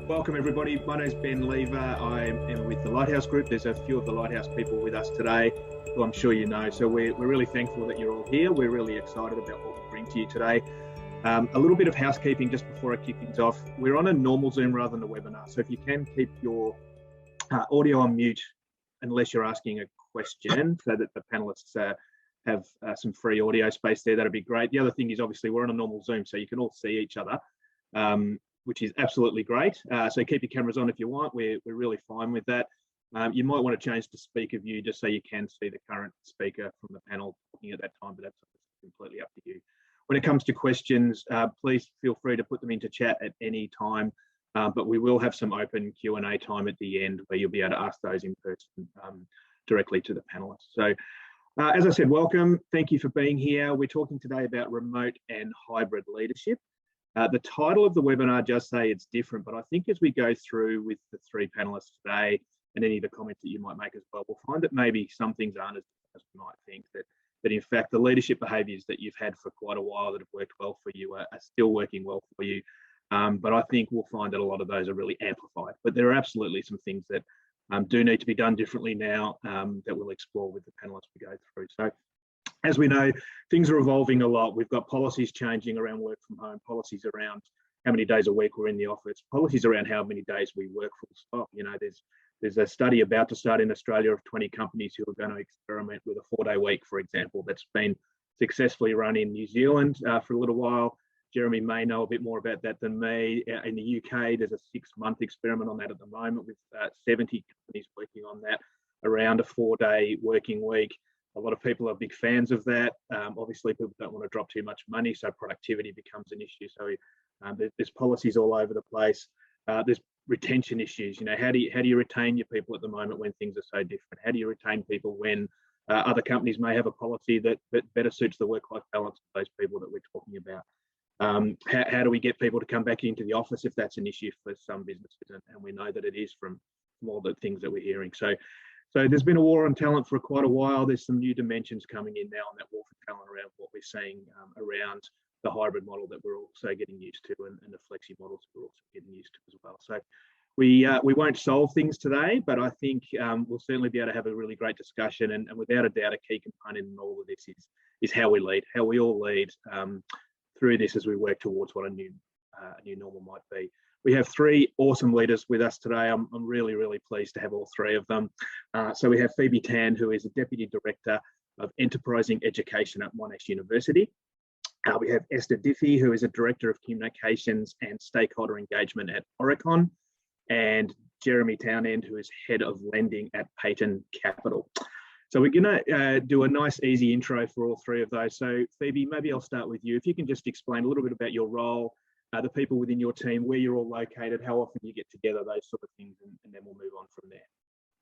Welcome everybody. My name is Ben Lever. I am with the Lighthouse Group. There's a few of the Lighthouse people with us today, who I'm sure you know. So we're really thankful that you're all here. We're really excited about what we bring to you today. A little bit of housekeeping just before I kick things off. We're on a normal Zoom rather than a webinar. So if you can keep your audio on mute, unless you're asking a question, so that the panelists have some free audio space there, that'd be great. The other thing is obviously we're on a normal Zoom, so you can all see each other. Which is absolutely great. So keep your cameras on if you want. We're really fine with that. You might want to change to speaker view just so you can see the current speaker from the panel talking at that time, but that's completely up to you. When it comes to questions, please feel free to put them into chat at any time, but we will have some open Q&A time at the end where you'll be able to ask those in person directly to the panelists. So as I said, welcome. Thank you for being here. We're talking today about remote and hybrid leadership. The title of the webinar does say it's different, but I think as we go through with the three panelists today and any of the comments that you might make as well, we'll find that maybe some things aren't as we might think, that in fact the leadership behaviours that you've had for quite a while that have worked well for you are still working well for you. But I think we'll find that a lot of those are really amplified. But there are absolutely some things that do need to be done differently now that we'll explore with the panelists we go through. So, as we know, things are evolving a lot. We've got policies changing around work from home, policies around how many days a week we're in the office, policies around how many days we work full stop. You know, there's a study about to start in Australia of 20 companies who are going to experiment with a 4-day week, for example, that's been successfully run in New Zealand for a little while. Jeremy may know a bit more about that than me. In the UK, there's a 6-month experiment on that at the moment with 70 companies working on that around a 4-day working week. A lot of people are big fans of that. Obviously, people don't want to drop too much money, so productivity becomes an issue. So there's policies all over the place. There's retention issues. You know, how do you retain your people at the moment when things are so different? How do you retain people when other companies may have a policy that better suits the work-life balance of those people that we're talking about? How do we get people to come back into the office if that's an issue for some businesses? And we know that it is from all the things that we're hearing. So there's been a war on talent for quite a while. There's some new dimensions coming in now on that war for talent around what we're seeing around the hybrid model that we're also getting used to and the flexi models we're also getting used to as well. So we won't solve things today, but I think we'll certainly be able to have a really great discussion. And without a doubt, a key component in all of this is how we lead, how we all lead through this as we work towards what a new normal might be. We have 3 awesome leaders with us today. I'm really, really pleased to have all 3 of them. So we have Phoebe Townend, who is a Deputy Director of Enterprising Education at Monash University. We have Esther Diffey, who is a Director of Communications and Stakeholder Engagement at Oricon, and Jeremy Townend, who is Head of Lending at Payton Capital. So we're going to do a nice, easy intro for all 3 of those. So Phoebe, maybe I'll start with you. If you can just explain a little bit about your role, the people within your team, where you're all located, how often you get together, those sort of things, and then we'll move on from there.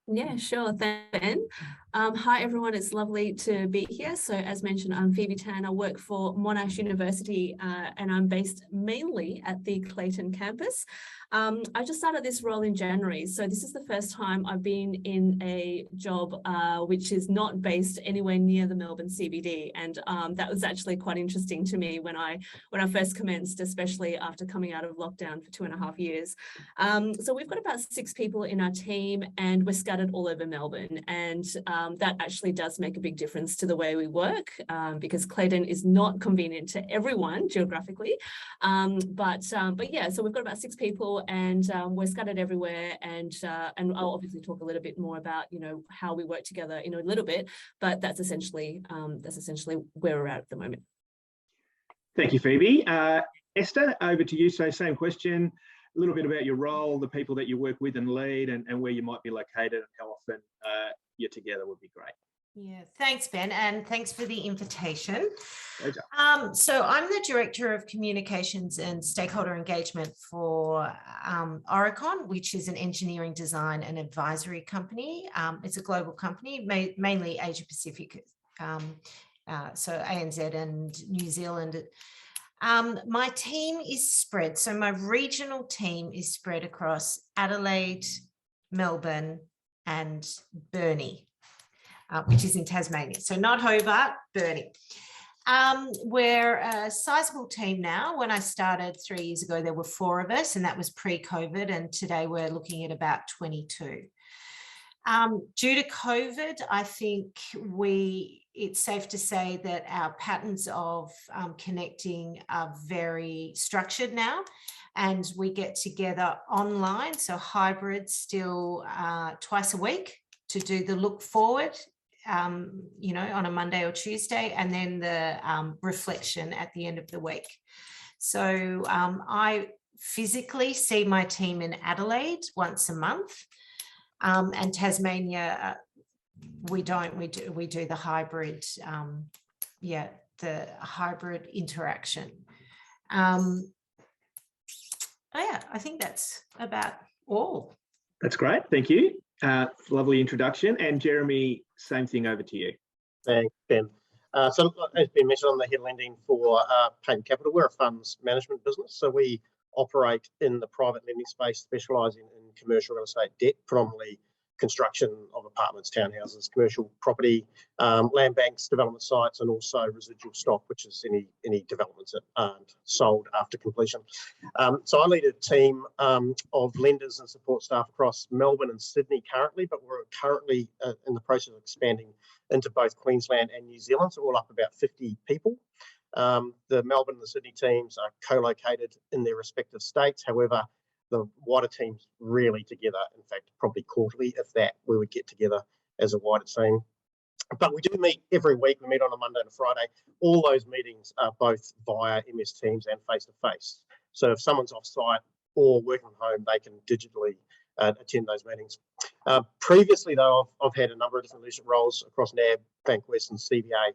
Yeah, sure. Thanks, Ben. Hi, everyone. It's lovely to be here. So as mentioned, I'm Phoebe Townend. I work for Monash University and I'm based mainly at the Clayton campus. I just started this role in January. So this is the first time I've been in a job which is not based anywhere near the Melbourne CBD. And that was actually quite interesting to me when I first commenced, especially after coming out of lockdown for 2.5 years. So we've got about 6 people in our team and we're scattered all over Melbourne, and that actually does make a big difference to the way we work because Clayton is not convenient to everyone geographically, but yeah, so we've got about 6 people and we're scattered everywhere, and I'll obviously talk a little bit more about how we work together in a little bit, but that's essentially where we're at the moment. Thank you, Phoebe. Esther, over to you. So same question. A little bit about your role, the people that you work with and lead, and where you might be located and how often you're together would be great. Yeah, thanks, Ben, and thanks for the invitation. Pleasure. So I'm the Director of Communications and Stakeholder Engagement for Oricon, which is an engineering design and advisory company. It's a global company, mainly Asia Pacific, so ANZ and New Zealand. My team is spread, so my regional team is spread across Adelaide, Melbourne, and Burnie, which is in Tasmania. So not Hobart, Burnie. We're a sizable team now. When I started 3 years ago, there were 4 of us, and that was pre-COVID. And today we're looking at about 22. Due to COVID, I think it's safe to say that our patterns of connecting are very structured now, and we get together online, so hybrid still twice a week to do the look forward, you know, on a Monday or Tuesday, and then the reflection at the end of the week. So I physically see my team in Adelaide once a month. And Tasmania, we don't. We do the hybrid, the hybrid interaction. Oh yeah, I think that's about all. That's great, thank you. Lovely introduction. And Jeremy, same thing over to you. Thanks, Ben. So as Ben mentioned, on the head lending for Payton Capital, we're a funds management business. So we operate in the private lending space, specialising in commercial real estate debt, predominantly construction of apartments, townhouses, commercial property, land banks, development sites, and also residual stock, which is any developments that aren't sold after completion. So I lead a team of lenders and support staff across Melbourne and Sydney currently, but we're currently in the process of expanding into both Queensland and New Zealand, so we're all up about 50 people. The Melbourne and the Sydney teams are co-located in their respective states. However, the wider teams really together, in fact, probably quarterly, if that, we would get together as a wider team. But we do meet every week. We meet on a Monday and a Friday. All those meetings are both via MS Teams and face-to-face. So if someone's off-site or working from home, they can digitally attend those meetings. Previously, though, I've had a number of different leadership roles across NAB, Bankwest and CBA.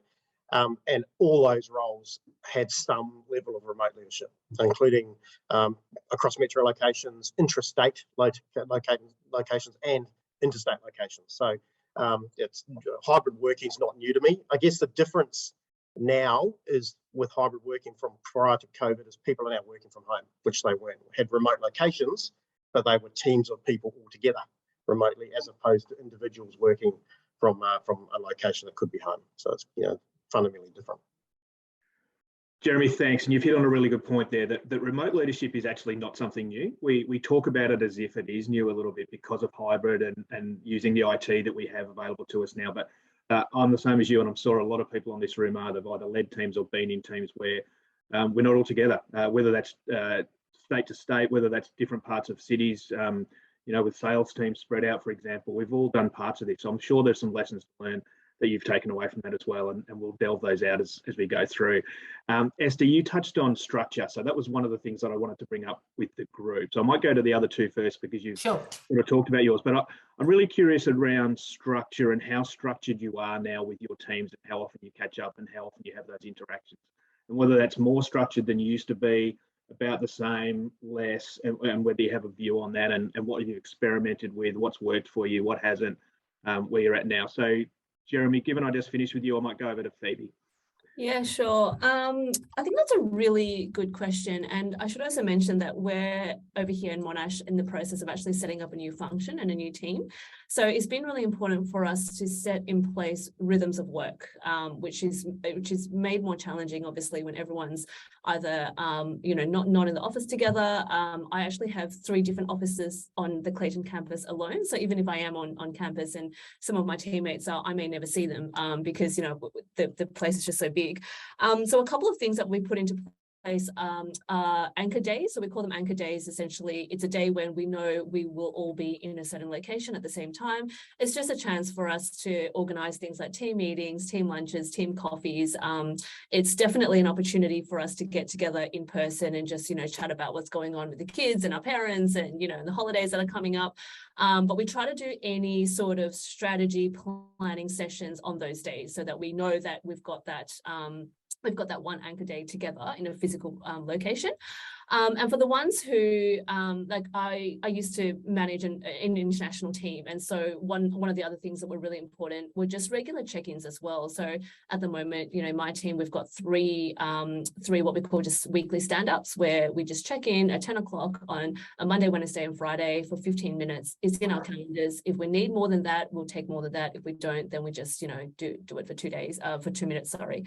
And all those roles had some level of remote leadership, including across metro locations, intrastate locations, and interstate locations. So it's hybrid working is not new to me. I guess the difference now is with hybrid working from prior to COVID is people are now working from home, which they weren't. We had remote locations, but they were teams of people all together remotely, as opposed to individuals working from a location that could be home. So it's, you know, fundamentally different. Jeremy, thanks. And you've hit on a really good point there, that remote leadership is actually not something new. We talk about it as if it is new a little bit because of hybrid and using the IT that we have available to us now. But I'm the same as you, and I'm sure a lot of people in this room are. They've either led teams or been in teams where we're not all together, whether that's state to state, whether that's different parts of cities, you know, with sales teams spread out, for example. We've all done parts of this. So I'm sure there's some lessons to learn that you've taken away from that as well, and we'll delve those out as we go through. Esther, you touched on structure, so that was one of the things that I wanted to bring up with the group. So I might go to the other two first because you've sort of talked about yours, but I'm really curious around structure and how structured you are now with your teams and how often you catch up and how often you have those interactions, and whether that's more structured than you used to be, about the same, less, and whether you have a view on that and what you've experimented with, what's worked for you, what hasn't, where you're at now. So Jeremy, given I just finished with you, I might go over to Phoebe. Yeah, sure. I think that's a really good question. And I should also mention that we're over here in Monash in the process of actually setting up a new function and a new team. So it's been really important for us to set in place rhythms of work, which is made more challenging, obviously, when everyone's either, you know, not in the office together. I actually have 3 different offices on the Clayton campus alone. So even if I am on campus and some of my teammates are, I may never see them because, you know, the place is just so big. So a couple of things that we put into place anchor days. So we call them anchor days. Essentially, it's a day when we know we will all be in a certain location at the same time. It's just a chance for us to organize things like team meetings, team lunches, team coffees. It's definitely an opportunity for us to get together in person and just, you know, chat about what's going on with the kids and our parents and, you know, and the holidays that are coming up. But we try to do any sort of strategy planning sessions on those days so that we know that we've got that one anchor day together in a physical location. And for the ones who, like I used to manage an international team. And so one of the other things that were really important were just regular check-ins as well. So at the moment, you know, my team, we've got three what we call just weekly stand-ups, where we just check in at 10 o'clock on a Monday, Wednesday and Friday for 15 minutes. It's in our calendars. If we need more than that, we'll take more than that. If we don't, then we just, you know, do it for 2 days, for 2 minutes, sorry.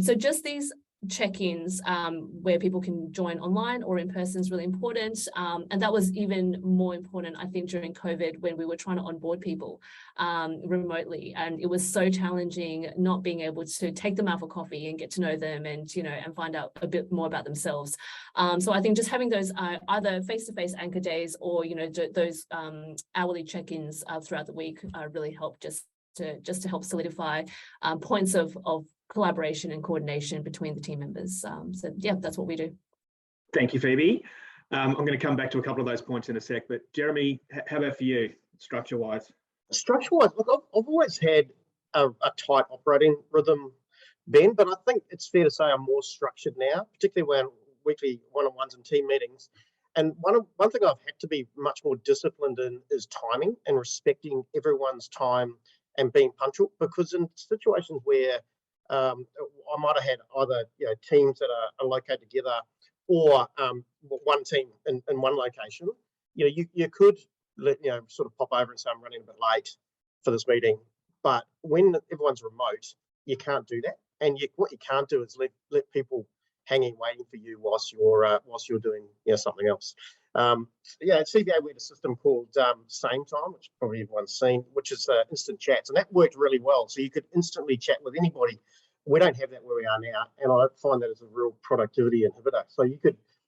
So just these check-ins where people can join online or in person is really important. And that was even more important, I think, during COVID, when we were trying to onboard people remotely. And it was so challenging not being able to take them out for coffee and get to know them and, you know, and find out a bit more about themselves. So I think just having those either face-to-face anchor days or, you know, those hourly check-ins throughout the week really help just to help solidify points of collaboration and coordination between the team members. So yeah, that's what we do. Thank you, Phoebe. I'm going to come back to a couple of those points in a sec, but Jeremy, how about for you, structure-wise? Structure-wise, look, I've always had a tight operating rhythm, Ben, but I think it's fair to say I'm more structured now, particularly when weekly one-on-ones and team meetings. And one thing I've had to be much more disciplined in is timing and respecting everyone's time and being punctual, because in situations where I might have had either, you know, teams that are located together or one team in one location, you know, you could sort of pop over and say, I'm running a bit late for this meeting. But when everyone's remote, you can't do that. And what you can't do is let people hanging waiting for you whilst you're doing, you know, something else. At CBA we had a system called Same Time, which probably everyone's seen, which is instant chats, and that worked really well. So you could instantly chat with anybody. We don't have that where we are now, and I find that as a real productivity inhibitor. So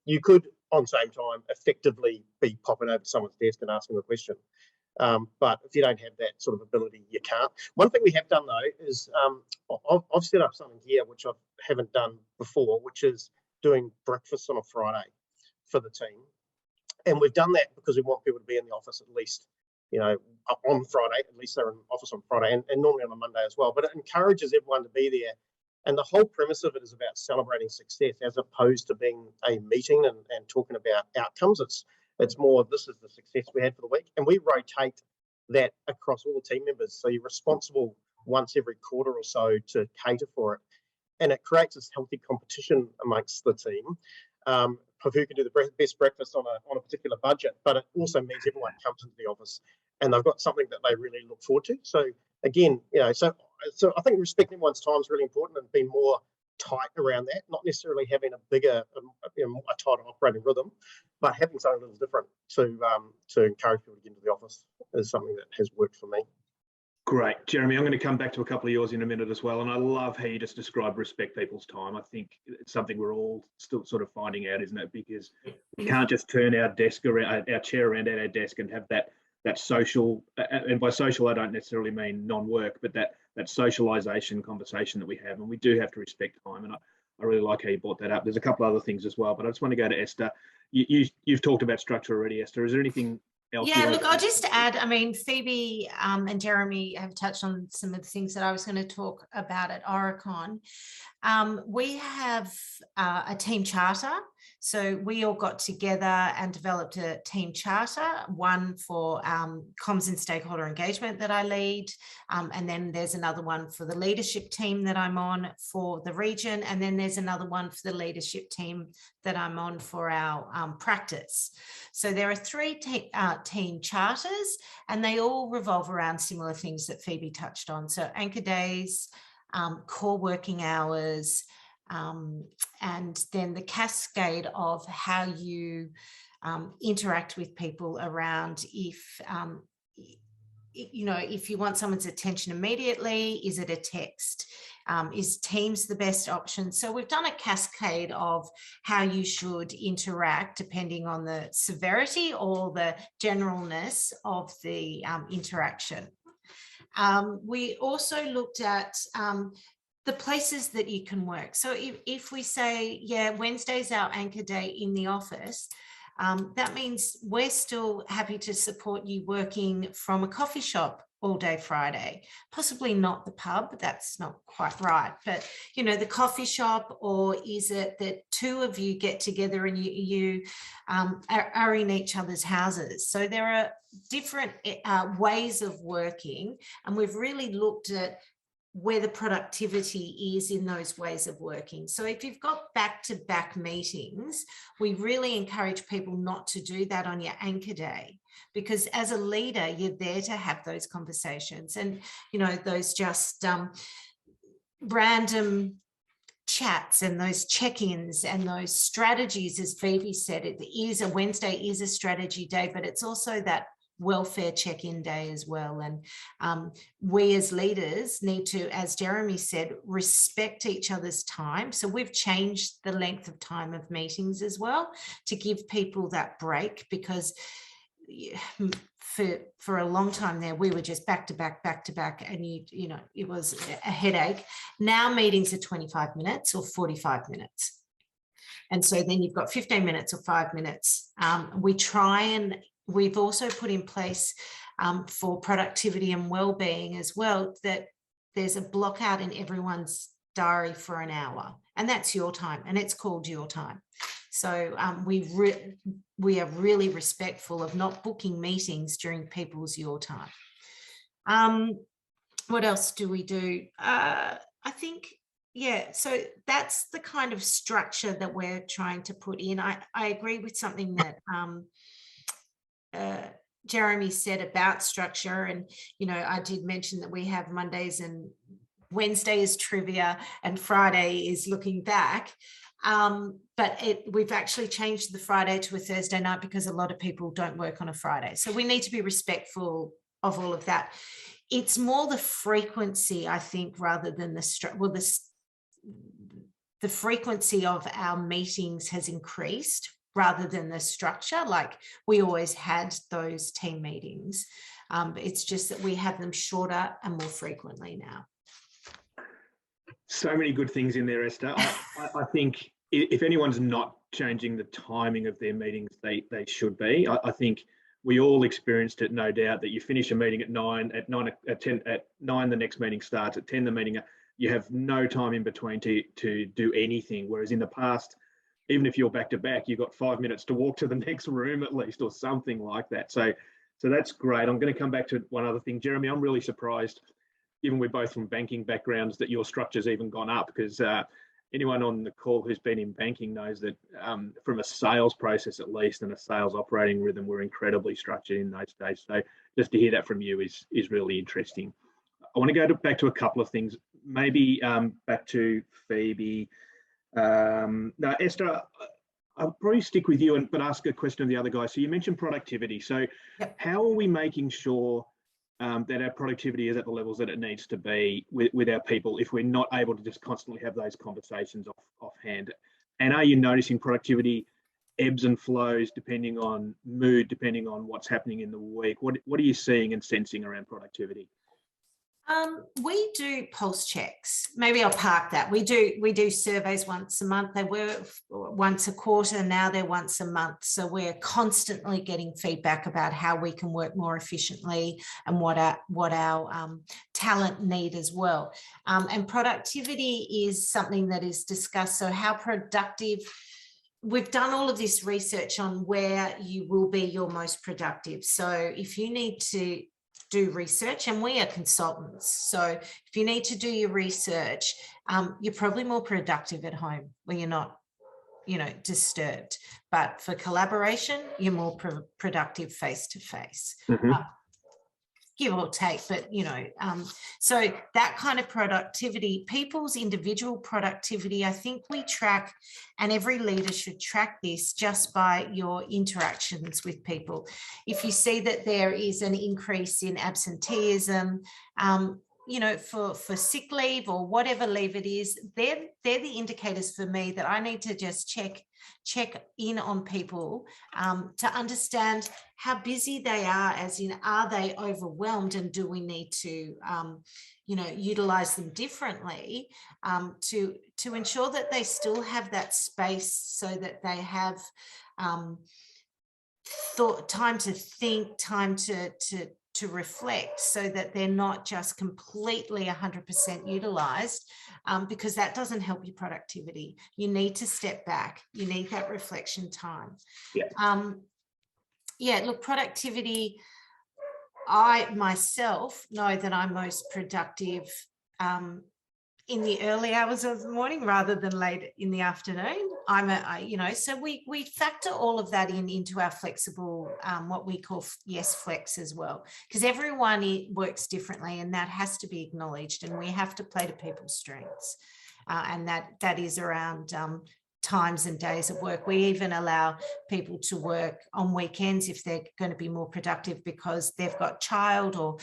you could on Same Time effectively be popping over to someone's desk and asking a question. But if you don't have that sort of ability, you can't. One thing we have done though is I've set up something here which I haven't done before, which is doing breakfast on a Friday for the team. And we've done that because we want people to be in the office at least, you know, on Friday. At least they're in office on Friday, and normally on a Monday as well. But it encourages everyone to be there. And the whole premise of it is about celebrating success as opposed to being a meeting and talking about outcomes. It's more, this is the success we had for the week. And we rotate that across all the team members. So you're responsible once every quarter or so to cater for it. And it creates this healthy competition amongst the team of who can do the best breakfast on a particular budget. But it also means everyone comes into the office and they've got something that they really look forward to. So again, you know, so I think respecting one's time is really important and being more tight around that, not necessarily having a bigger, a tighter operating rhythm, but having something a little different to encourage people to get into the office is something that has worked for me. Great. Jeremy, I'm going to come back to a couple of yours in a minute as well. And I love how you just describe respect people's time. I think it's something we're all still sort of finding out, isn't it? Because we can't just turn our desk around, our chair around at our desk and have that social, and by social I don't necessarily mean non-work, but that socialization conversation that we have, and we do have to respect time. And I really like how you brought that up. There's a couple other things as well, but I just want to go to Esther. You've talked about structure already, Esther. Is there anything else? Yeah, look, I'll just add, I mean, Phoebe and Jeremy have touched on some of the things that I was going to talk about at Oricon. We have a team charter. So we all got together and developed a team charter, one for comms and stakeholder engagement that I lead. And then there's another one for the leadership team that I'm on for the region. And then there's another one for the leadership team that I'm on for our practice. So there are three team charters, and they all revolve around similar things that Phoebe touched on. So anchor days, core working hours, and then the cascade of how you interact with people around if you want someone's attention immediately, is it a text? Is Teams the best option? So we've done a cascade of how you should interact depending on the severity or the generalness of the interaction. We also looked at the places that you can work. So if we say, yeah, Wednesday's our anchor day in the office, that means we're still happy to support you working from a coffee shop all day Friday, possibly not the pub, that's not quite right, but you know, the coffee shop, or is it that two of you get together and you are in each other's houses? So there are different ways of working, and we've really looked at where the productivity is in those ways of working. So if you've got back-to-back meetings, we really encourage people not to do that on your anchor day, because as a leader, you're there to have those conversations, and you know, those just random chats and those check-ins and those strategies. As Phoebe said, it is a Wednesday is a strategy day, but it's also that welfare check-in day as well. And we as leaders need to, as Jeremy said, respect each other's time. So we've changed the length of time of meetings as well to give people that break, because for a long time there we were just back to back, and you know, it was a headache. Now meetings are 25 minutes or 45 minutes, and so then you've got 15 minutes or 5 minutes. We try, and we've also put in place for productivity and well-being as well, that there's a block out in everyone's diary for an hour, and that's your time, and it's called your time. So we are really respectful of not booking meetings during people's your time. What else do we do? I think, yeah, so that's the kind of structure that we're trying to put in. I agree with something that Jeremy said about structure, and you know, I did mention that we have Mondays and Wednesday is trivia and Friday is looking back, but we've actually changed the Friday to a Thursday night because a lot of people don't work on a Friday, so we need to be respectful of all of that. It's more the frequency, I think, rather than the frequency of our meetings has increased rather than the structure. Like, we always had those team meetings. It's just that we have them shorter and more frequently now. So many good things in there, Esther. I think if anyone's not changing the timing of their meetings, they should be. I think we all experienced it, no doubt, that you finish a meeting at 9, at 10, at 9 the next meeting starts, at 10 the meeting, you have no time in between to do anything. Whereas in the past, even if you're back to back, you've got 5 minutes to walk to the next room at least, or something like that. So that's great. I'm going to come back to one other thing. Jeremy, I'm really surprised, given we're both from banking backgrounds, that your structure's even gone up, because anyone on the call who's been in banking knows that from a sales process at least, and a sales operating rhythm, we're incredibly structured in those days. So just to hear that from you is really interesting. I want to go back to a couple of things, maybe back to Phoebe. Now, Esther, I'll probably stick with you, but ask a question of the other guys. So you mentioned productivity. So Yep. How are we making sure that our productivity is at the levels that it needs to be with our people, if we're not able to just constantly have those conversations offhand? And are you noticing productivity ebbs and flows depending on mood, depending on what's happening in the week? What are you seeing and sensing around productivity? We do pulse checks. Maybe I'll park that. We do surveys once a month. They were once a quarter, now they're once a month. So we're constantly getting feedback about how we can work more efficiently and what our talent need as well. And productivity is something that is discussed. So how productive. We've done all of this research on where you will be your most productive. So if you need to do research, and we are consultants, so if you need to do your research, you're probably more productive at home where you're not, disturbed. But for collaboration, you're more productive face to face. Give or take, but so that kind of productivity, people's individual productivity, I think we track, and every leader should track this just by your interactions with people. If you see that there is an increase in absenteeism, for sick leave or whatever leave it is, they're the indicators for me that I need to just check in on people to understand how busy they are, as in, are they overwhelmed, and do we need to utilize them differently to ensure that they still have that space, so that they have time to think, time to reflect, so that they're not just completely 100% utilized, because that doesn't help your productivity. You need to step back. You need that reflection time. Yeah, look, productivity, I myself know that I'm most productive in the early hours of the morning rather than late in the afternoon. So we factor all of that into our flexible, what we call yes flex as well, because everyone works differently, and that has to be acknowledged, and we have to play to people's strengths, and that is around times and days of work. We even allow people to work on weekends if they're going to be more productive because they've got child or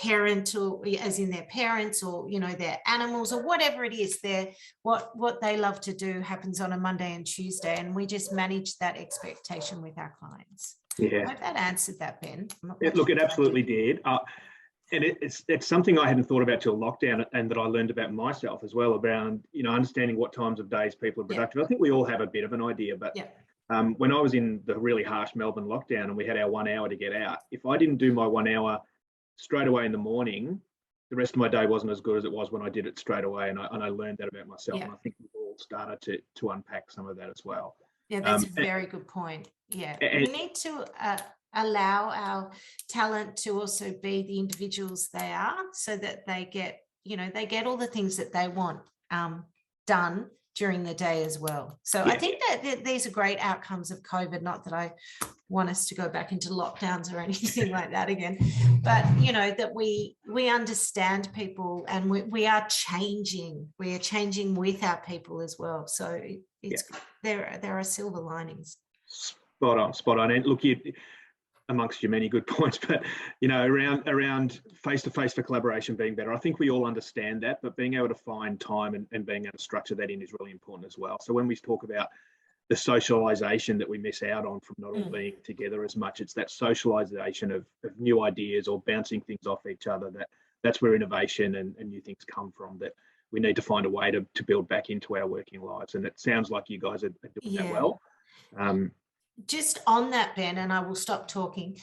parental, as in their parents, or their animals, or whatever it is. What they love to do happens on a Monday and Tuesday, and we just manage that expectation with our clients. I hope that answered that, Ben. Look, it absolutely did. And it's something I hadn't thought about till lockdown, and that I learned about myself as well, around understanding what times of days people are productive. I think we all have a bit of an idea, but when I was in the really harsh Melbourne lockdown and we had our 1 hour to get out, if I didn't do my 1 hour straight away in the morning, the rest of my day wasn't as good as it was when I did it straight away. And I learned that about myself. And I think we've all started to unpack some of that as well. Yeah, that's a very good point. Yeah, we need to allow our talent to also be the individuals they are, so that they get all the things that they want done during the day as well. So I think that these are great outcomes of COVID. Not that I want us to go back into lockdowns or anything like that again, but that we understand people, and we are changing. We are changing with our people as well. So there are silver linings. Spot on. And look, amongst your many good points, but around face-to-face for collaboration being better, I think we all understand that, but being able to find time and being able to structure that in is really important as well. So when we talk about the socialization that we miss out on from not all being together as much, it's that socialization of new ideas or bouncing things off each other, that's where innovation and new things come from, that we need to find a way to build back into our working lives. And it sounds like you guys are doing that well. Just on that, Ben, and I will stop talking,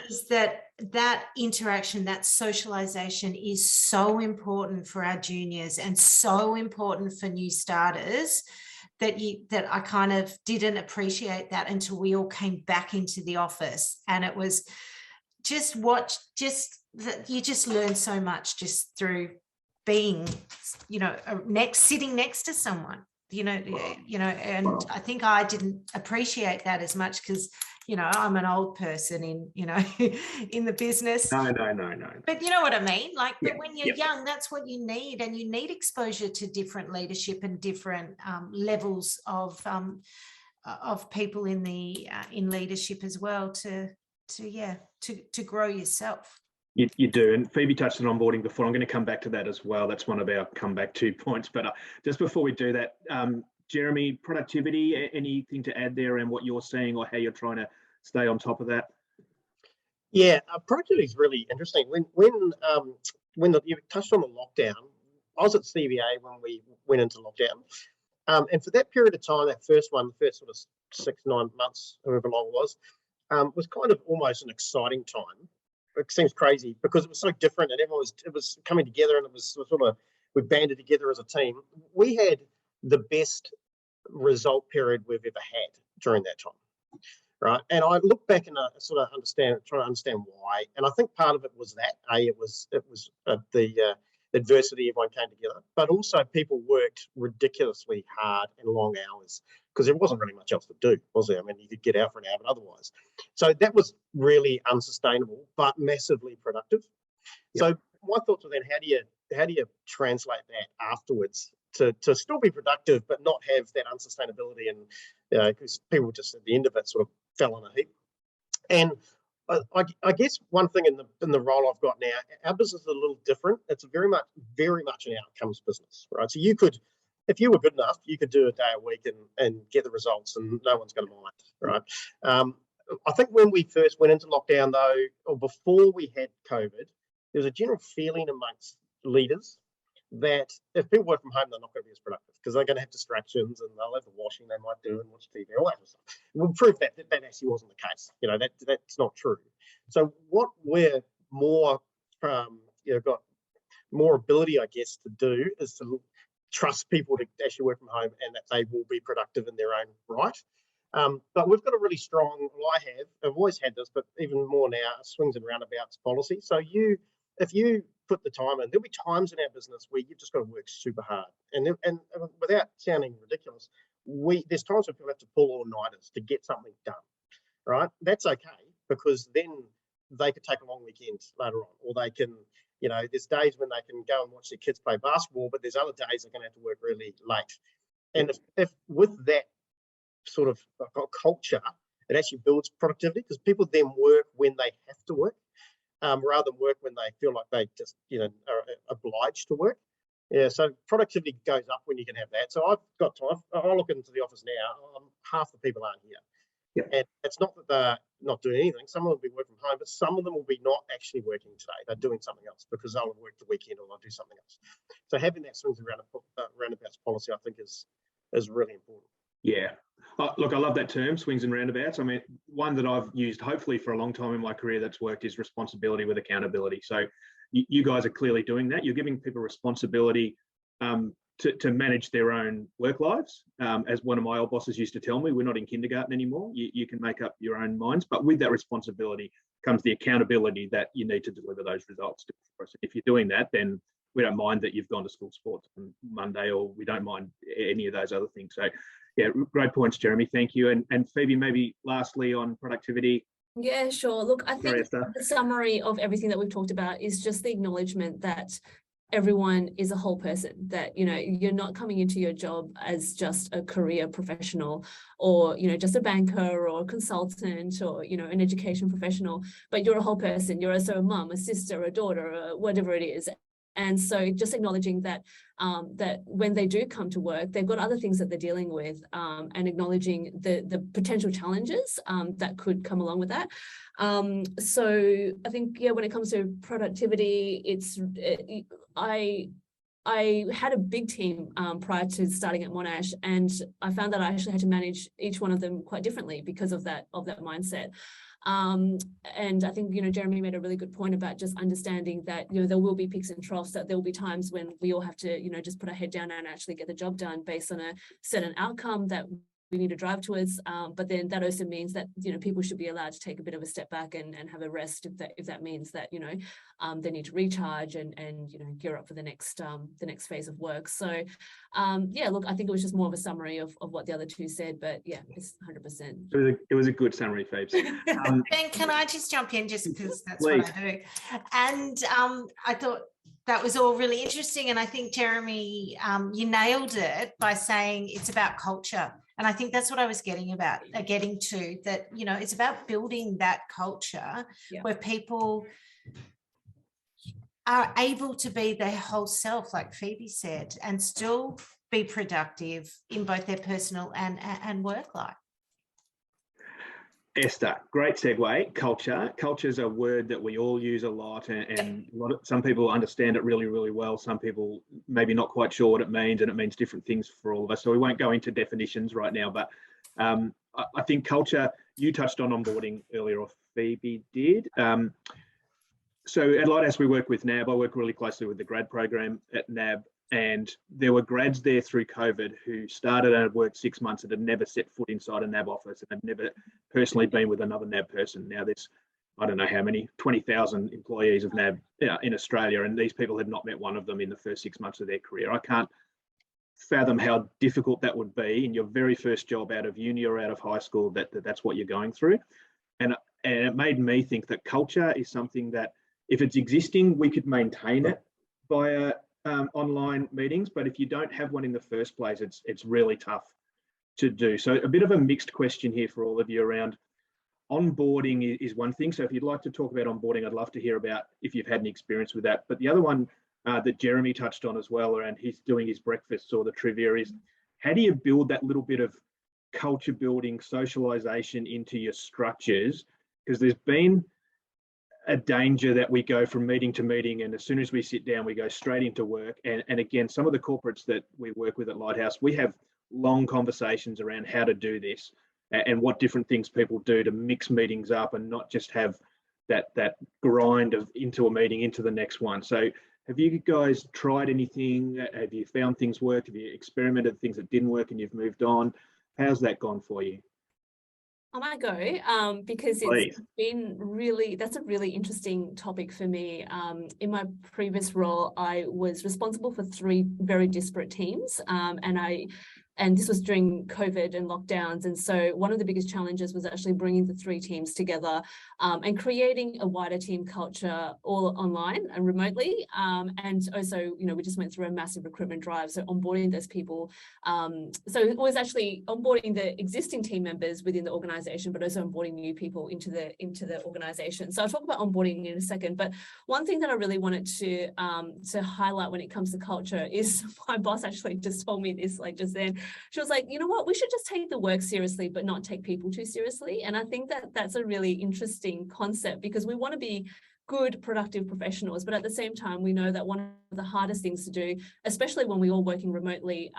is that interaction, that socialization is so important for our juniors and so important for new starters, that I kind of didn't appreciate that until we all came back into the office. And it was you just learn so much just through being, sitting next to someone. And I think I didn't appreciate that as much because, I'm an old person in the business. No. But you know what I mean? But when you're young, that's what you need. And you need exposure to different leadership and different levels of people in leadership as well to grow yourself. You do. And Phoebe touched on onboarding before. I'm going to come back to that as well. That's one of our comeback 2 points. But just before we do that, Jeremy, productivity, anything to add there and what you're seeing or how you're trying to stay on top of that? Yeah, productivity is really interesting. When you touched on the lockdown, I was at CBA when we went into lockdown. And for that period of time, the first sort of 6-9 months, however long it was kind of almost an exciting time. It seems crazy because it was so different, and it was coming together, and it was sort of, we banded together as a team. We had the best result period we've ever had during that time, right? And I look back and sort of try to understand why. And I think part of it was that it was the adversity, everyone came together, but also people worked ridiculously hard and long hours because there wasn't really much else to do, was there? I mean, you could get out for an hour, but otherwise. So that was really unsustainable, but massively productive. Yep. So my thoughts were then, how do you translate that afterwards to still be productive, but not have that unsustainability, and because people just at the end of it sort of fell on a heap. And I guess one thing in the role I've got now, our business is a little different. It's very much an outcomes business, right? So you could, if you were good enough, you could do a day a week and get the results, and no one's going to mind, right? I think when we first went into lockdown, though, or before we had COVID, there was a general feeling amongst leaders that if people work from home, they're not going to be as productive because they're going to have distractions and they'll have the washing they might do and watch TV, all that sort of stuff. We'll prove that actually wasn't the case. You know, that's not true. So what we're more, got more ability, I guess, to do is to trust people to actually work from home and that they will be productive in their own right. But we've got a really strong, I've always had this, but even more now, a swings and roundabouts policy. So if you put the time in, there'll be times in our business where you've just got to work super hard. And without sounding ridiculous, there's times when people have to pull all-nighters to get something done, right? That's okay, because then they could take a long weekend later on, or they can, there's days when they can go and watch their kids play basketball, but there's other days they're going to have to work really late. And if with that sort of culture, it actually builds productivity, because people then work when they have to work, rather than work when they feel like they just, are obliged to work. Yeah, so productivity goes up when you can have that. So I've got time. I look into the office now, half the people aren't here. Yep. And it's not that they're not doing anything. Some of them will be working from home, but some of them will be not actually working today. They're doing something else because they'll have worked the weekend or they'll do something else. So having that swings and roundabouts policy, I think, is really important. Yeah. Look, I love that term, swings and roundabouts. I mean, one that I've used hopefully for a long time in my career that's worked is responsibility with accountability. So you guys are clearly doing that. You're giving people responsibility to manage their own work lives. As one of my old bosses used to tell me, we're not in kindergarten anymore. You can make up your own minds, but with that responsibility comes the accountability that you need to deliver those results. If you're doing that, then we don't mind that you've gone to school sports on Monday, or we don't mind any of those other things. So yeah, great points, Jeremy. Thank you. And Phoebe, maybe lastly on productivity. Yeah, sure. Look, I think the summary of everything that we've talked about is just the acknowledgement that everyone is a whole person, that, you're not coming into your job as just a career professional or, just a banker or a consultant or, an education professional, but you're a whole person. You're also a mum, a sister, a daughter, whatever it is. And so just acknowledging that that when they do come to work, they've got other things that they're dealing with, and acknowledging the potential challenges that could come along with that. So I think, when it comes to productivity, I had a big team prior to starting at Monash, and I found that I actually had to manage each one of them quite differently because of that mindset. And I think, Jeremy made a really good point about just understanding that, there will be peaks and troughs, that there will be times when we all have to, just put our head down and actually get the job done based on a certain outcome that we need to drive towards. But then that also means that, people should be allowed to take a bit of a step back and have a rest if that means that, they need to recharge and gear up for the next phase of work. So look, I think it was just more of a summary of what the other two said, but yeah, it's 100%. It was a good summary, Phoebe. Ben, can I just jump in, just because that's Please. what I do? And I thought that was all really interesting. And I think, Jeremy, you nailed it by saying it's about culture. And I think that's what I was getting to, that, it's about building that culture where people are able to be their whole self, like Phoebe said, and still be productive in both their personal and work life. Esther, great segue. Culture. Culture is a word that we all use a lot, and some people understand it really, really well. Some people maybe not quite sure what it means, and it means different things for all of us. So we won't go into definitions right now, but I think culture, you touched on onboarding earlier, or Phoebe did. So at Lighthouse, we work with NAB. I work really closely with the grad program at NAB, and there were grads there through COVID who started and had worked 6 months and had never set foot inside a NAB office and had never personally been with another NAB person. Now there's, I don't know how many, 20,000 employees of NAB in Australia, and these people had not met one of them in the first 6 months of their career. I can't fathom how difficult that would be in your very first job out of uni or out of high school, that's what you're going through. And it made me think that culture is something that, if it's existing, we could maintain it via online meetings, but if you don't have one in the first place, it's really tough to do. So a bit of a mixed question here for all of you around onboarding is one thing. So if you'd like to talk about onboarding, I'd love to hear about if you've had an experience with that. But the other one that Jeremy touched on as well around he's doing his breakfasts or the trivia is, how do you build that little bit of culture building, socialization into your structures? Because there's been a danger that we go from meeting to meeting, and as soon as we sit down, we go straight into work. And again, some of the corporates that we work with at Lighthouse, we have long conversations around how to do this and what different things people do to mix meetings up and not just have that grind of into a meeting, into the next one. So have you guys tried anything? Have you found things work? Have you experimented things that didn't work and you've moved on? How's that gone for you? I might go because it's been really, that's a really interesting topic for me. In my previous role, I was responsible for 3 very disparate teams, and this was during COVID and lockdowns. And so one of the biggest challenges was actually bringing the 3 teams together and creating a wider team culture all online and remotely. And also, we just went through a massive recruitment drive. So onboarding those people. So it was actually onboarding the existing team members within the organization, but also onboarding new people into the organization. So I'll talk about onboarding in a second. But one thing that I really wanted to highlight when it comes to culture is my boss actually just told me this just then. She was like, you know what, we should just take the work seriously, but not take people too seriously. And I think that that's a really interesting concept, because we want to be good, productive professionals, but at the same time, we know that one of the hardest things to do, especially when we're all working remotely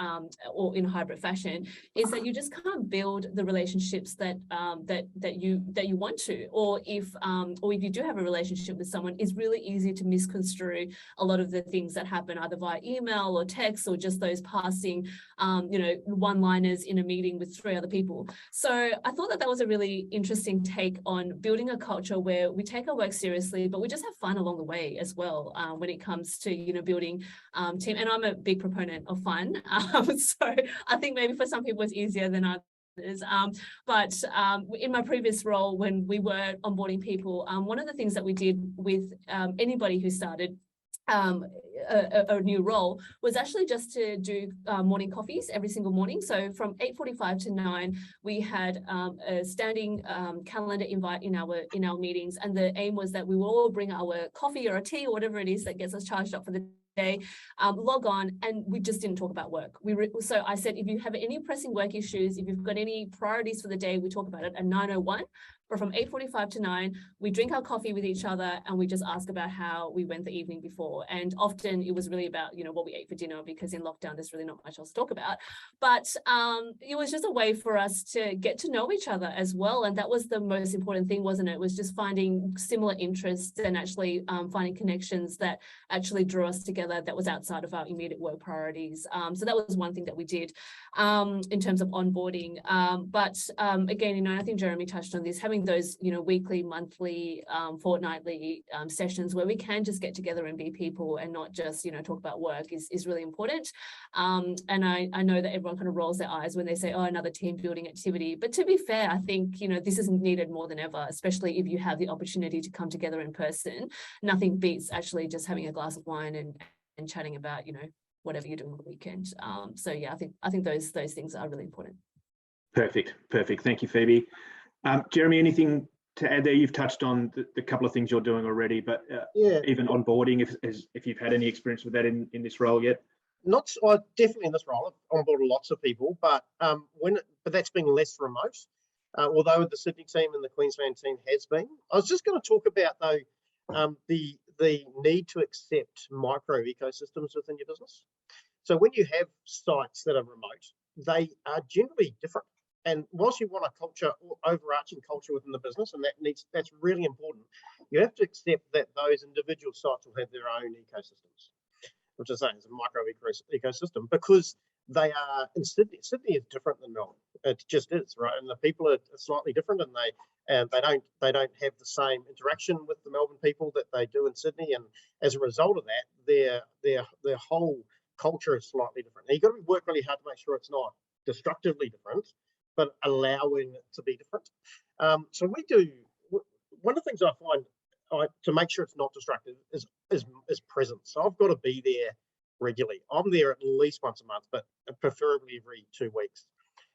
or in a hybrid fashion, is that you just can't build the relationships that you want to, or if you do have a relationship with someone, it's really easy to misconstrue a lot of the things that happen either via email or text, or just those passing one-liners in a meeting with 3 other people. So I thought that was a really interesting take on building a culture where we take our work seriously, but we just have fun along the way as well when it comes to building team. And I'm a big proponent of fun, so I think maybe for some people it's easier than others. But in my previous role, when we were onboarding people, one of the things that we did with anybody who started a new role was actually just to do morning coffees every single morning. So from 8:45 to 9, we had a standing calendar invite in our meetings, and the aim was that we will all bring our coffee or a tea or whatever it is that gets us charged up for the day, log on, and we just didn't talk about work. So I said, if you have any pressing work issues, if you've got any priorities for the day, we talk about it at 9:01. But from 8:45 to 9, we drink our coffee with each other and we just ask about how we went the evening before. And often it was really about, what we ate for dinner, because in lockdown, there's really not much else to talk about. But it was just a way for us to get to know each other as well. And that was the most important thing, wasn't it? It was just finding similar interests and actually finding connections that actually drew us together that was outside of our immediate work priorities. So that was one thing that we did in terms of onboarding. But again, I think Jeremy touched on this, having those, weekly, monthly, fortnightly sessions where we can just get together and be people and not just, talk about work is really important. And I know that everyone kind of rolls their eyes when they say, oh, another team building activity. But to be fair, I think, this is needed more than ever, especially if you have the opportunity to come together in person. Nothing beats actually just having a glass of wine and chatting about, whatever you're doing on the weekend. So yeah, I think those things are really important. Perfect. Thank you, Phoebe. Jeremy, anything to add there? You've touched on the couple of things you're doing already, but even onboarding, if you've had any experience with that in this role yet? Not definitely in this role. I've onboarded lots of people, but that's been less remote. Although the Sydney team and the Queensland team has been. I was just going to talk about though the need to accept micro ecosystems within your business. So when you have sites that are remote, they are generally different. And whilst you want a culture, overarching culture within the business, and that's really important, you have to accept that those individual sites will have their own ecosystems, which is saying is a micro ecosystem, because they are in Sydney. Sydney is different than Melbourne. It just is, right? And the people are slightly different, and they don't have the same interaction with the Melbourne people that they do in Sydney. And as a result of that, their whole culture is slightly different. Now, you've got to work really hard to make sure it's not destructively different, but allowing it to be different. So we do. One of the things I find to make sure it's not destructive is presence. So I've got to be there regularly. I'm there at least once a month, but preferably every 2 weeks.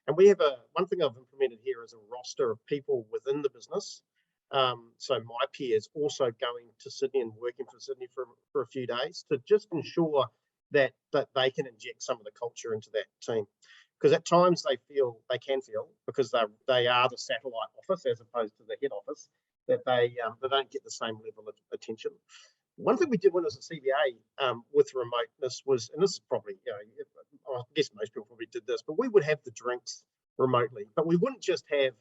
And we have one thing I've implemented here is a roster of people within the business. So my peers also going to Sydney and working for Sydney for a few days to just ensure that they can inject some of the culture into that team. Because at times they can feel, because they are the satellite office as opposed to the head office, that they don't get the same level of attention. One thing we did when I was at CBA with remoteness was, and this is probably, I guess most people probably did this, but we would have the drinks remotely, but we wouldn't just have,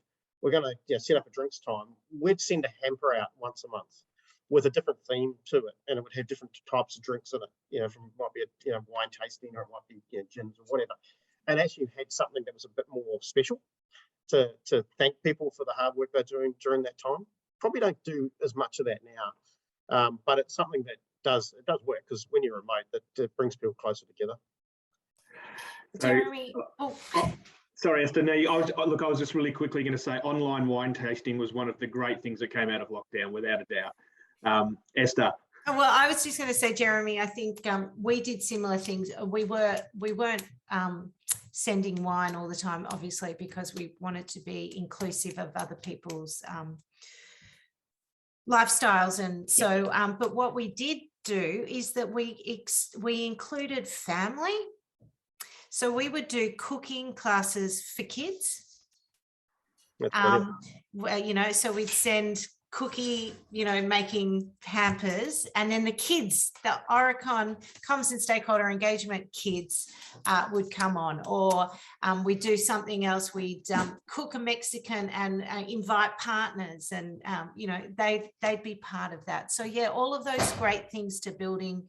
we're going to set up a drinks time. We'd send a hamper out once a month with a different theme to it, and it would have different types of drinks in it. From might be a wine tasting, or it might be gins or whatever, and actually had something that was a bit more special to thank people for the hard work they're doing during that time. Probably don't do as much of that now, but it's something that does work, because when you're remote, that brings people closer together. Jeremy, Sorry, Esther. No, I was just really quickly going to say online wine tasting was one of the great things that came out of lockdown, without a doubt. Esther. Well, I was just going to say, Jeremy, I think we did similar things. We weren't sending wine all the time, obviously, because we wanted to be inclusive of other people's lifestyles, and so. But what we did do is that we included family. So we would do cooking classes for kids. So we'd send cookie, making hampers, and then the kids, the Oricon comms and stakeholder engagement kids would come on, or we'd do something else. We'd cook a Mexican and invite partners, and they'd be part of that. So yeah, all of those great things to building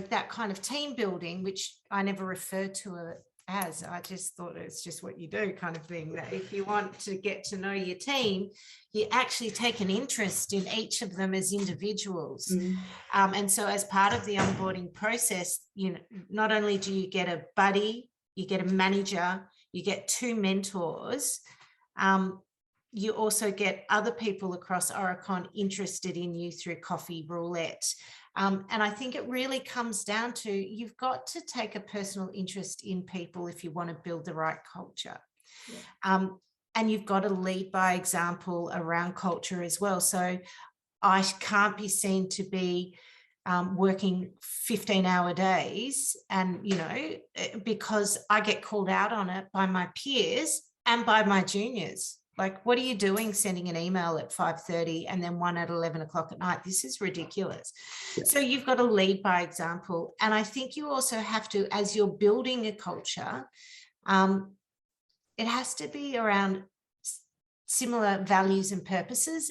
that kind of team building, which I never referred to it as. I just thought it's just what you do, kind of thing, that if you want to get to know your team, you actually take an interest in each of them as individuals. And so as part of the onboarding process, not only do you get a buddy, you get a manager, you get 2 mentors, you also get other people across Oricon interested in you through coffee roulette. And I think it really comes down to, you've got to take a personal interest in people if you want to build the right culture. Yeah. And you've got to lead by example around culture as well. So I can't be seen to be working 15-hour days, and, because I get called out on it by my peers and by my juniors. Like, what are you doing sending an email at 5:30 and then one at 11 o'clock at night? This is ridiculous. Yeah. So you've got to lead by example. And I think you also have to, as you're building a culture, it has to be around similar values and purposes,